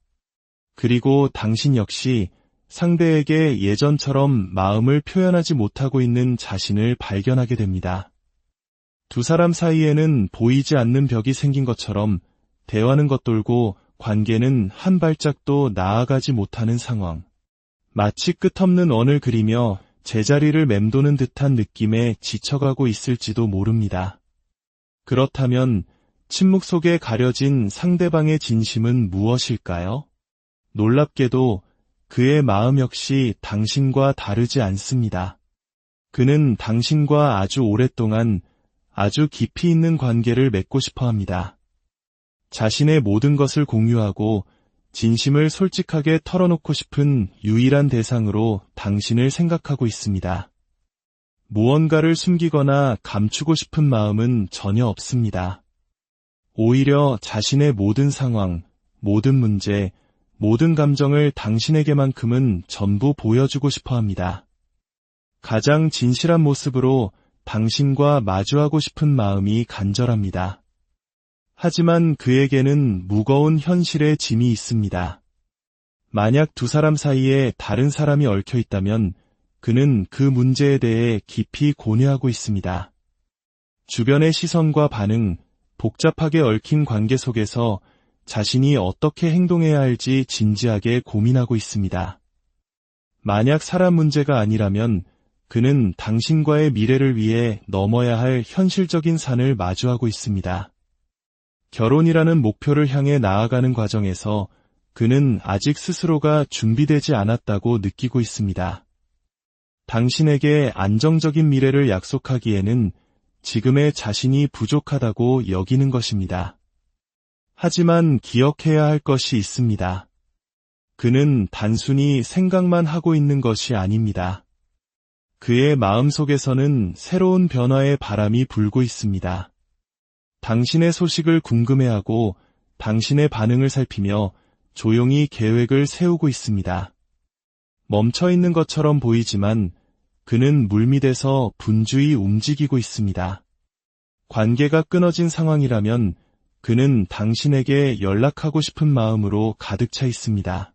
그리고 당신 역시 상대에게 예전처럼 마음을 표현하지 못하고 있는 자신을 발견하게 됩니다. 두 사람 사이에는 보이지 않는 벽이 생긴 것처럼 대화는 겉돌고 관계는 한 발짝도 나아가지 못하는 상황. 마치 끝없는 원을 그리며 제자리를 맴도는 듯한 느낌에 지쳐가고 있을지도 모릅니다. 그렇다면 침묵 속에 가려진 상대방의 진심은 무엇일까요? 놀랍게도 그의 마음 역시 당신과 다르지 않습니다. 그는 당신과 아주 오랫동안 아주 깊이 있는 관계를 맺고 싶어 합니다. 자신의 모든 것을 공유하고 진심을 솔직하게 털어놓고 싶은 유일한 대상으로 당신을 생각하고 있습니다. 무언가를 숨기거나 감추고 싶은 마음은 전혀 없습니다. 오히려 자신의 모든 상황, 모든 문제, 모든 감정을 당신에게만큼은 전부 보여주고 싶어 합니다. 가장 진실한 모습으로 당신과 마주하고 싶은 마음이 간절합니다. 하지만 그에게는 무거운 현실의 짐이 있습니다. 만약 두 사람 사이에 다른 사람이 얽혀 있다면 그는 그 문제에 대해 깊이 고뇌하고 있습니다. 주변의 시선과 반응, 복잡하게 얽힌 관계 속에서 자신이 어떻게 행동해야 할지 진지하게 고민하고 있습니다. 만약 사람 문제가 아니라면 그는 당신과의 미래를 위해 넘어야 할 현실적인 산을 마주하고 있습니다. 결혼이라는 목표를 향해 나아가는 과정에서 그는 아직 스스로가 준비되지 않았다고 느끼고 있습니다. 당신에게 안정적인 미래를 약속하기에는 지금의 자신이 부족하다고 여기는 것입니다. 하지만 기억해야 할 것이 있습니다. 그는 단순히 생각만 하고 있는 것이 아닙니다. 그의 마음속에서는 새로운 변화의 바람이 불고 있습니다. 당신의 소식을 궁금해하고 당신의 반응을 살피며 조용히 계획을 세우고 있습니다. 멈춰있는 것처럼 보이지만 그는 물밑에서 분주히 움직이고 있습니다. 관계가 끊어진 상황이라면 그는 당신에게 연락하고 싶은 마음으로 가득 차 있습니다.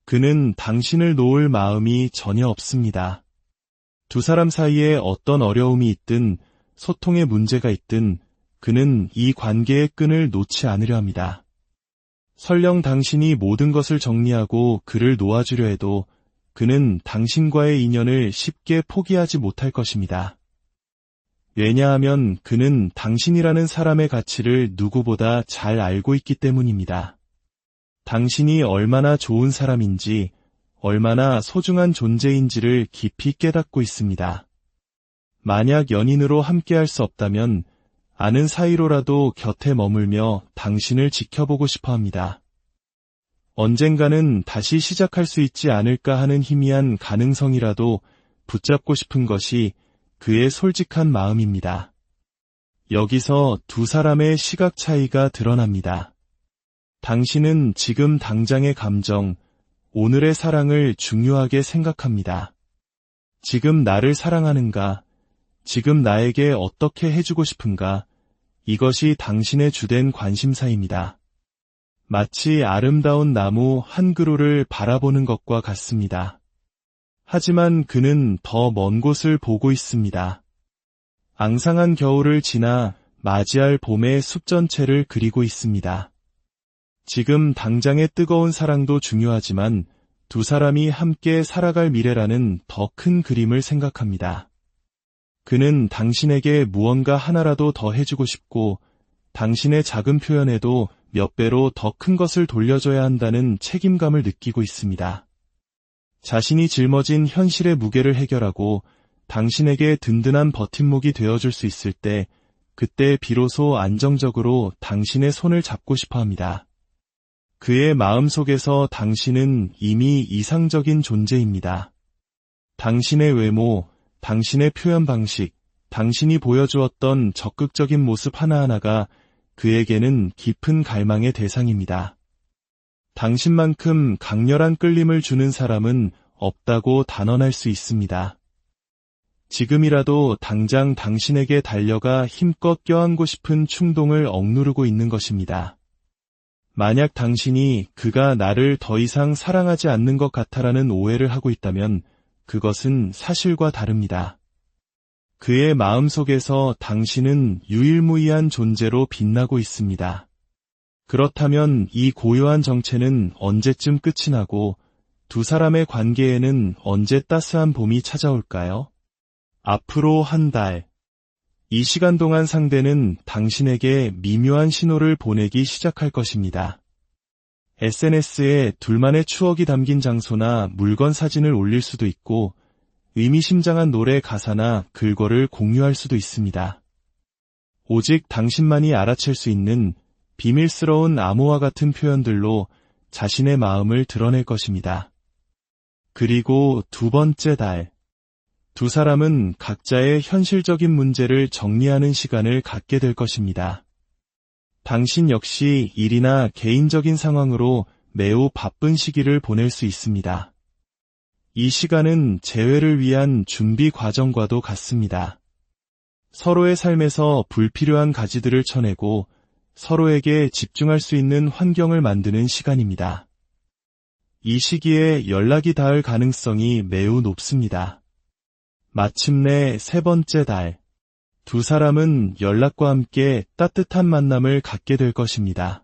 그는 당신을 놓을 마음이 전혀 없습니다. 두 사람 사이에 어떤 어려움이 있든 소통에 문제가 있든 그는 이 관계의 끈을 놓지 않으려 합니다. 설령 당신이 모든 것을 정리하고 그를 놓아주려 해도 그는 당신과의 인연을 쉽게 포기하지 못할 것입니다. 왜냐하면 그는 당신이라는 사람의 가치를 누구보다 잘 알고 있기 때문입니다. 당신이 얼마나 좋은 사람인지, 얼마나 소중한 존재인지를 깊이 깨닫고 있습니다. 만약 연인으로 함께할 수 없다면 아는 사이로라도 곁에 머물며 당신을 지켜보고 싶어 합니다. 언젠가는 다시 시작할 수 있지 않을까 하는 희미한 가능성이라도 붙잡고 싶은 것이 그의 솔직한 마음입니다. 여기서 두 사람의 시각 차이가 드러납니다. 당신은 지금 당장의 감정, 오늘의 사랑을 중요하게 생각합니다. 지금 나를 사랑하는가? 지금 나에게 어떻게 해주고 싶은가? 이것이 당신의 주된 관심사입니다. 마치 아름다운 나무 한 그루를 바라보는 것과 같습니다. 하지만 그는 더 먼 곳을 보고 있습니다. 앙상한 겨울을 지나 맞이할 봄의 숲 전체를 그리고 있습니다. 지금 당장의 뜨거운 사랑도 중요하지만 두 사람이 함께 살아갈 미래라는 더 큰 그림을 생각합니다. 그는 당신에게 무언가 하나라도 더 해주고 싶고 당신의 작은 표현에도 몇 배로 더 큰 것을 돌려줘야 한다는 책임감을 느끼고 있습니다. 자신이 짊어진 현실의 무게를 해결하고 당신에게 든든한 버팀목이 되어줄 수 있을 때 그때 비로소 안정적으로 당신의 손을 잡고 싶어 합니다. 그의 마음속에서 당신은 이미 이상적인 존재입니다. 당신의 외모, 당신의 표현 방식, 당신이 보여주었던 적극적인 모습 하나하나가 그에게는 깊은 갈망의 대상입니다. 당신만큼 강렬한 끌림을 주는 사람은 없다고 단언할 수 있습니다. 지금이라도 당장 당신에게 달려가 힘껏 껴안고 싶은 충동을 억누르고 있는 것입니다. 만약 당신이 그가 나를 더 이상 사랑하지 않는 것 같아라는 오해를 하고 있다면 그것은 사실과 다릅니다. 그의 마음속에서 당신은 유일무이한 존재로 빛나고 있습니다. 그렇다면 이 고요한 정체는 언제쯤 끝이 나고 두 사람의 관계에는 언제 따스한 봄이 찾아올까요? 앞으로 한 달. 이 시간 동안 상대는 당신에게 미묘한 신호를 보내기 시작할 것입니다. SNS에 둘만의 추억이 담긴 장소나 물건 사진을 올릴 수도 있고 의미심장한 노래 가사나 글거를 공유할 수도 있습니다. 오직 당신만이 알아챌 수 있는 비밀스러운 암호와 같은 표현들로 자신의 마음을 드러낼 것입니다. 그리고 두 번째 달. 두 사람은 각자의 현실적인 문제를 정리하는 시간을 갖게 될 것입니다. 당신 역시 일이나 개인적인 상황으로 매우 바쁜 시기를 보낼 수 있습니다. 이 시간은 재회를 위한 준비 과정과도 같습니다. 서로의 삶에서 불필요한 가지들을 쳐내고 서로에게 집중할 수 있는 환경을 만드는 시간입니다. 이 시기에 연락이 닿을 가능성이 매우 높습니다. 마침내 세 번째 달. 두 사람은 연락과 함께 따뜻한 만남을 갖게 될 것입니다.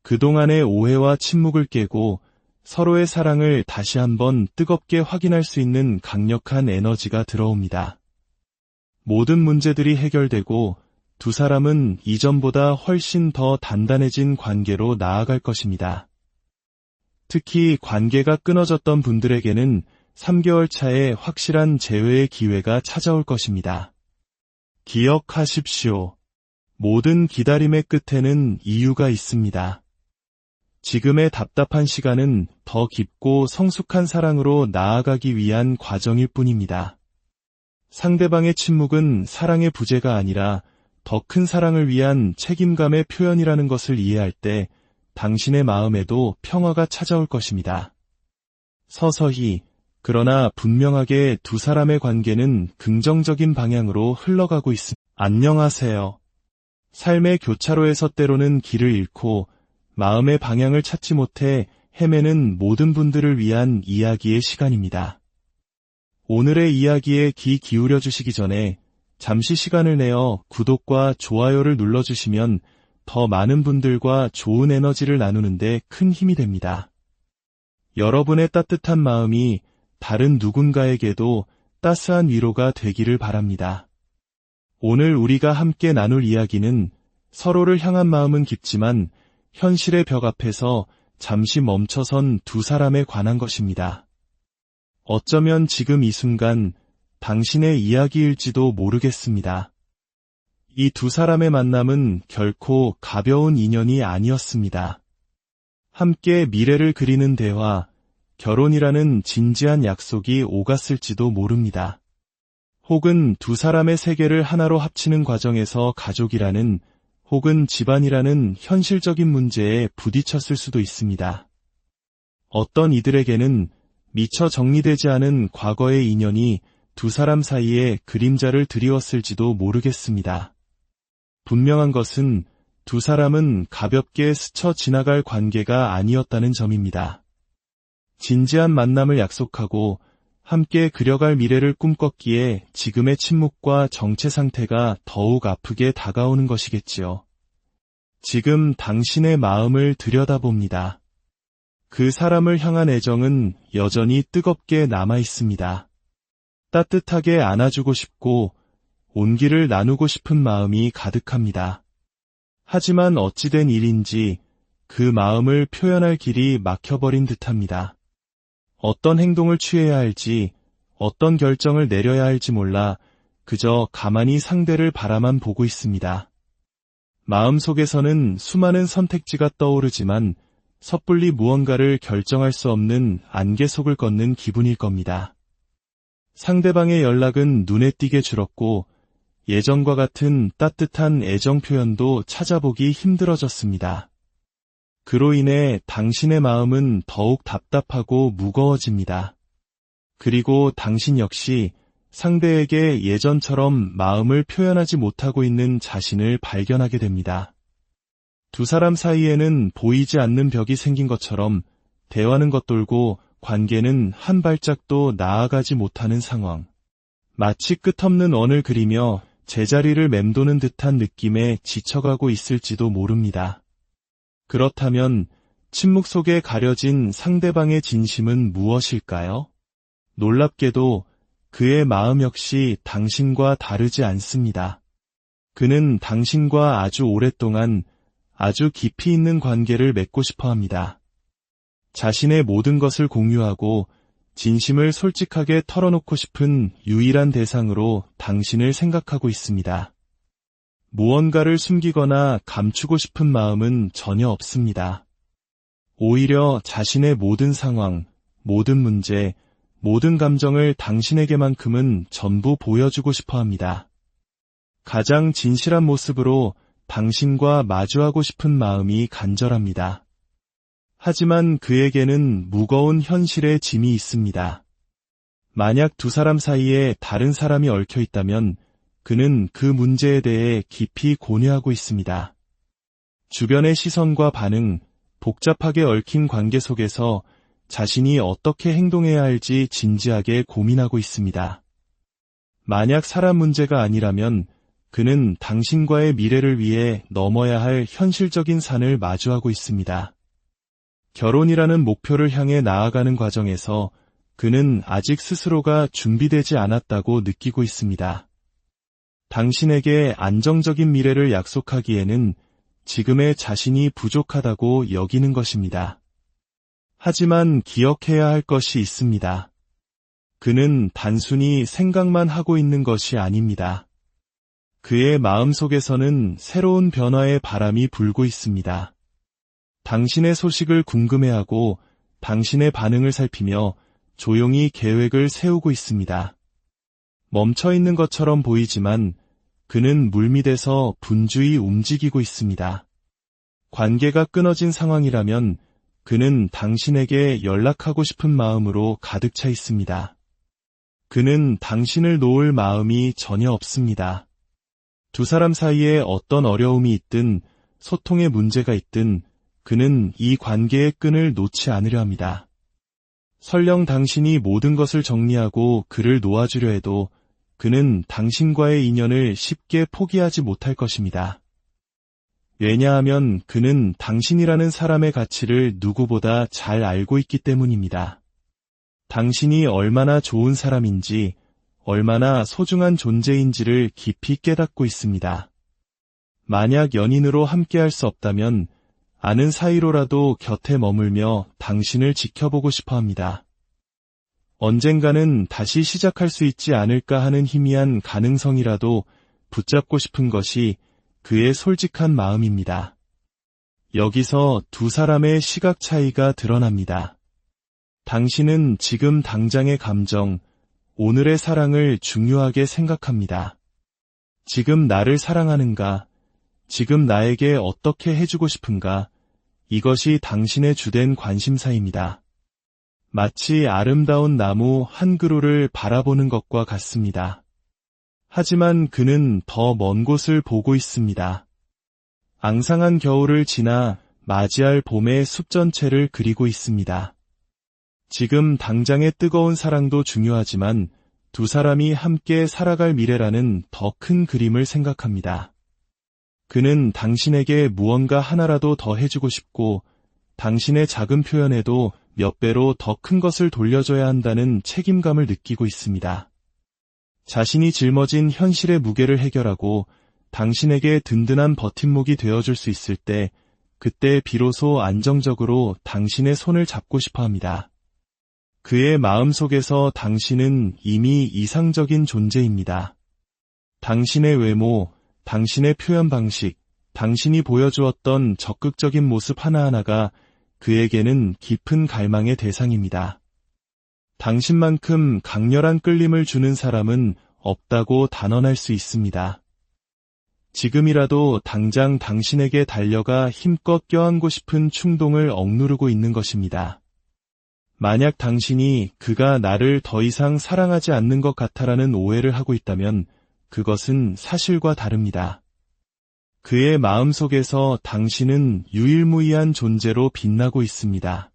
그동안의 오해와 침묵을 깨고 서로의 사랑을 다시 한번 뜨겁게 확인할 수 있는 강력한 에너지가 들어옵니다. 모든 문제들이 해결되고 두 사람은 이전보다 훨씬 더 단단해진 관계로 나아갈 것입니다. 특히 관계가 끊어졌던 분들에게는 3개월 차에 확실한 재회의 기회가 찾아올 것입니다. 기억하십시오. 모든 기다림의 끝에는 이유가 있습니다. 지금의 답답한 시간은 더 깊고 성숙한 사랑으로 나아가기 위한 과정일 뿐입니다. 상대방의 침묵은 사랑의 부재가 아니라 더 큰 사랑을 위한 책임감의 표현이라는 것을 이해할 때 당신의 마음에도 평화가 찾아올 것입니다. 서서히, 그러나 분명하게 두 사람의 관계는 긍정적인 방향으로 흘러가고 있습니다. 안녕하세요. 삶의 교차로에서 때로는 길을 잃고 마음의 방향을 찾지 못해 헤매는 모든 분들을 위한 이야기의 시간입니다. 오늘의 이야기에 귀 기울여 주시기 전에 잠시 시간을 내어 구독과 좋아요를 눌러주시면 더 많은 분들과 좋은 에너지를 나누는데 큰 힘이 됩니다. 여러분의 따뜻한 마음이 다른 누군가에게도 따스한 위로가 되기를 바랍니다. 오늘 우리가 함께 나눌 이야기는 서로를 향한 마음은 깊지만 현실의 벽 앞에서 잠시 멈춰선 두 사람에 관한 것입니다. 어쩌면 지금 이 순간 당신의 이야기일지도 모르겠습니다. 이 두 사람의 만남은 결코 가벼운 인연이 아니었습니다. 함께 미래를 그리는 대화, 결혼이라는 진지한 약속이 오갔을지도 모릅니다. 혹은 두 사람의 세계를 하나로 합치는 과정에서 가족이라는 혹은 집안이라는 현실적인 문제에 부딪혔을 수도 있습니다. 어떤 이들에게는 미처 정리되지 않은 과거의 인연이 두 사람 사이에 그림자를 드리웠을지도 모르겠습니다. 분명한 것은 두 사람은 가볍게 스쳐 지나갈 관계가 아니었다는 점입니다. 진지한 만남을 약속하고 함께 그려갈 미래를 꿈꿨기에 지금의 침묵과 정체 상태가 더욱 아프게 다가오는 것이겠지요. 지금 당신의 마음을 들여다봅니다. 그 사람을 향한 애정은 여전히 뜨겁게 남아 있습니다. 따뜻하게 안아주고 싶고 온기를 나누고 싶은 마음이 가득합니다. 하지만 어찌된 일인지 그 마음을 표현할 길이 막혀버린 듯합니다. 어떤 행동을 취해야 할지, 어떤 결정을 내려야 할지 몰라 그저 가만히 상대를 바라만 보고 있습니다. 마음속에서는 수많은 선택지가 떠오르지만 섣불리 무언가를 결정할 수 없는 안개 속을 걷는 기분일 겁니다. 상대방의 연락은 눈에 띄게 줄었고 예전과 같은 따뜻한 애정 표현도 찾아보기 힘들어졌습니다. 그로 인해 당신의 마음은 더욱 답답하고 무거워집니다. 그리고 당신 역시 상대에게 예전처럼 마음을 표현하지 못하고 있는 자신을 발견하게 됩니다. 두 사람 사이에는 보이지 않는 벽이 생긴 것처럼 대화는 겉돌고 관계는 한 발짝도 나아가지 못하는 상황. 마치 끝없는 원을 그리며 제자리를 맴도는 듯한 느낌에 지쳐가고 있을지도 모릅니다. 그렇다면 침묵 속에 가려진 상대방의 진심은 무엇일까요? 놀랍게도 그의 마음 역시 당신과 다르지 않습니다. 그는 당신과 아주 오랫동안 아주 깊이 있는 관계를 맺고 싶어 합니다. 자신의 모든 것을 공유하고 진심을 솔직하게 털어놓고 싶은 유일한 대상으로 당신을 생각하고 있습니다. 무언가를 숨기거나 감추고 싶은 마음은 전혀 없습니다. 오히려 자신의 모든 상황, 모든 문제, 모든 감정을 당신에게만큼은 전부 보여주고 싶어 합니다. 가장 진실한 모습으로 당신과 마주하고 싶은 마음이 간절합니다. 하지만 그에게는 무거운 현실의 짐이 있습니다. 만약 두 사람 사이에 다른 사람이 얽혀 있다면 그는 그 문제에 대해 깊이 고뇌하고 있습니다. 주변의 시선과 반응, 복잡하게 얽힌 관계 속에서 자신이 어떻게 행동해야 할지 진지하게 고민하고 있습니다. 만약 사람 문제가 아니라면 그는 당신과의 미래를 위해 넘어야 할 현실적인 산을 마주하고 있습니다. 결혼이라는 목표를 향해 나아가는 과정에서 그는 아직 스스로가 준비되지 않았다고 느끼고 있습니다. 당신에게 안정적인 미래를 약속하기에는 지금의 자신이 부족하다고 여기는 것입니다. 하지만 기억해야 할 것이 있습니다. 그는 단순히 생각만 하고 있는 것이 아닙니다. 그의 마음속에서는 새로운 변화의 바람이 불고 있습니다. 당신의 소식을 궁금해하고 당신의 반응을 살피며 조용히 계획을 세우고 있습니다. 멈춰있는 것처럼 보이지만 그는 물밑에서 분주히 움직이고 있습니다. 관계가 끊어진 상황이라면 그는 당신에게 연락하고 싶은 마음으로 가득 차 있습니다. 그는 당신을 놓을 마음이 전혀 없습니다. 두 사람 사이에 어떤 어려움이 있든 소통에 문제가 있든 그는 이 관계의 끈을 놓지 않으려 합니다. 설령 당신이 모든 것을 정리하고 그를 놓아주려 해도 그는 당신과의 인연을 쉽게 포기하지 못할 것입니다. 왜냐하면 그는 당신이라는 사람의 가치를 누구보다 잘 알고 있기 때문입니다. 당신이 얼마나 좋은 사람인지, 얼마나 소중한 존재인지를 깊이 깨닫고 있습니다. 만약 연인으로 함께할 수 없다면 아는 사이로라도 곁에 머물며 당신을 지켜보고 싶어 합니다. 언젠가는 다시 시작할 수 있지 않을까 하는 희미한 가능성이라도 붙잡고 싶은 것이 그의 솔직한 마음입니다. 여기서 두 사람의 시각 차이가 드러납니다. 당신은 지금 당장의 감정, 오늘의 사랑을 중요하게 생각합니다. 지금 나를 사랑하는가? 지금 나에게 어떻게 해주고 싶은가? 이것이 당신의 주된 관심사입니다. 마치 아름다운 나무 한 그루를 바라보는 것과 같습니다. 하지만 그는 더 먼 곳을 보고 있습니다. 앙상한 겨울을 지나 맞이할 봄의 숲 전체를 그리고 있습니다. 지금 당장의 뜨거운 사랑도 중요하지만 두 사람이 함께 살아갈 미래라는 더 큰 그림을 생각합니다. 그는 당신에게 무언가 하나라도 더 해주고 싶고 당신의 작은 표현에도 몇 배로 더 큰 것을 돌려줘야 한다는 책임감을 느끼고 있습니다. 자신이 짊어진 현실의 무게를 해결하고 당신에게 든든한 버팀목이 되어줄 수 있을 때 그때 비로소 안정적으로 당신의 손을 잡고 싶어 합니다. 그의 마음속에서 당신은 이미 이상적인 존재입니다. 당신의 외모, 당신의 표현 방식, 당신이 보여주었던 적극적인 모습 하나하나가 그에게는 깊은 갈망의 대상입니다. 당신만큼 강렬한 끌림을 주는 사람은 없다고 단언할 수 있습니다. 지금이라도 당장 당신에게 달려가 힘껏 껴안고 싶은 충동을 억누르고 있는 것입니다. 만약 당신이 그가 나를 더 이상 사랑하지 않는 것 같아라는 오해를 하고 있다면 그것은 사실과 다릅니다. 그의 마음속에서 당신은 유일무이한 존재로 빛나고 있습니다.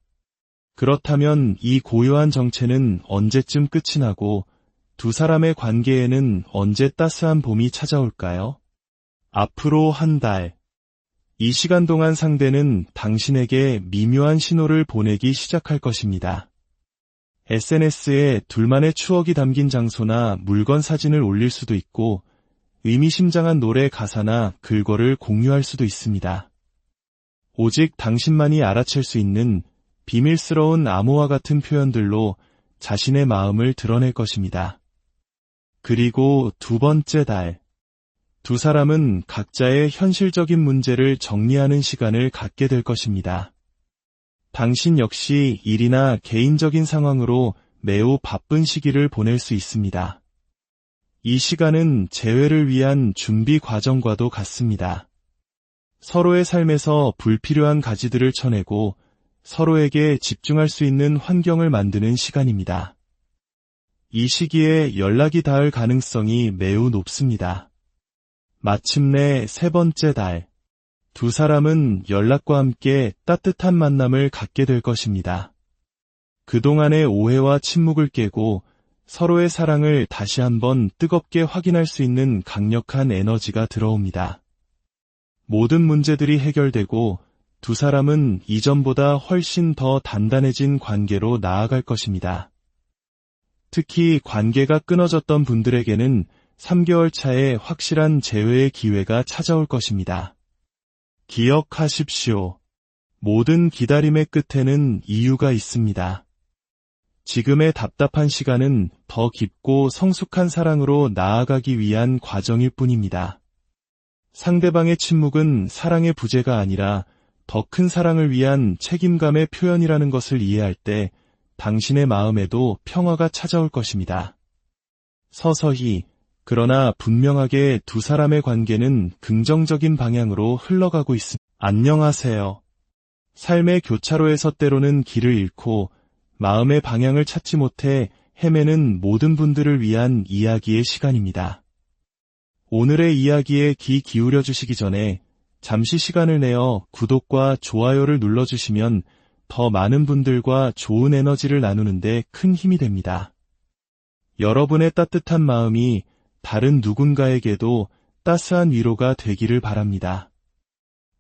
그렇다면 이 고요한 정체는 언제쯤 끝이 나고 두 사람의 관계에는 언제 따스한 봄이 찾아올까요? 앞으로 한 달. 이 시간 동안 상대는 당신에게 미묘한 신호를 보내기 시작할 것입니다. SNS에 둘만의 추억이 담긴 장소나 물건 사진을 올릴 수도 있고 의미심장한 노래 가사나 글거를 공유할 수도 있습니다. 오직 당신만이 알아챌 수 있는 비밀스러운 암호와 같은 표현들로 자신의 마음을 드러낼 것입니다. 그리고 두 번째 달. 두 사람은 각자의 현실적인 문제를 정리하는 시간을 갖게 될 것입니다. 당신 역시 일이나 개인적인 상황으로 매우 바쁜 시기를 보낼 수 있습니다. 이 시간은 재회를 위한 준비 과정과도 같습니다. 서로의 삶에서 불필요한 가지들을 쳐내고 서로에게 집중할 수 있는 환경을 만드는 시간입니다. 이 시기에 연락이 닿을 가능성이 매우 높습니다. 마침내 세 번째 달. 두 사람은 연락과 함께 따뜻한 만남을 갖게 될 것입니다. 그동안의 오해와 침묵을 깨고 서로의 사랑을 다시 한번 뜨겁게 확인할 수 있는 강력한 에너지가 들어옵니다. 모든 문제들이 해결되고 두 사람은 이전보다 훨씬 더 단단해진 관계로 나아갈 것입니다. 특히 관계가 끊어졌던 분들에게는 3개월 차에 확실한 재회의 기회가 찾아올 것입니다. 기억하십시오. 모든 기다림의 끝에는 이유가 있습니다. 지금의 답답한 시간은 더 깊고 성숙한 사랑으로 나아가기 위한 과정일 뿐입니다. 상대방의 침묵은 사랑의 부재가 아니라 더 큰 사랑을 위한 책임감의 표현이라는 것을 이해할 때 당신의 마음에도 평화가 찾아올 것입니다. 서서히 그러나 분명하게 두 사람의 관계는 긍정적인 방향으로 흘러가고 있습니다. 안녕하세요. 삶의 교차로에서 때로는 길을 잃고 마음의 방향을 찾지 못해 헤매는 모든 분들을 위한 이야기의 시간입니다. 오늘의 이야기에 귀 기울여 주시기 전에 잠시 시간을 내어 구독과 좋아요를 눌러주시면 더 많은 분들과 좋은 에너지를 나누는데 큰 힘이 됩니다. 여러분의 따뜻한 마음이 다른 누군가에게도 따스한 위로가 되기를 바랍니다.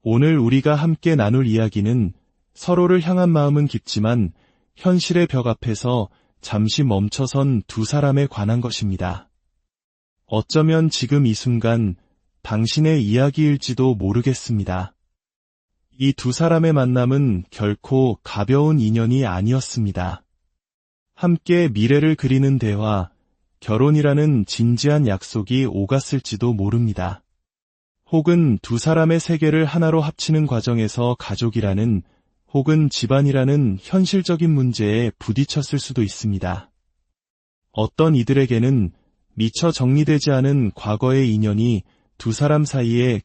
오늘 우리가 함께 나눌 이야기는 서로를 향한 마음은 깊지만 현실의 벽 앞에서 잠시 멈춰선 두 사람에 관한 것입니다. 어쩌면 지금 이 순간 당신의 이야기일지도 모르겠습니다. 이 두 사람의 만남은 결코 가벼운 인연이 아니었습니다. 함께 미래를 그리는 대화, 결혼이라는 진지한 약속이 오갔을지도 모릅니다. 혹은 두 사람의 세계를 하나로 합치는 과정에서 가족이라는 혹은 집안이라는 현실적인 문제에 부딪혔을 수도 있습니다. 어떤 이들에게는 미처 정리되지 않은 과거의 인연이 두 사람 사이에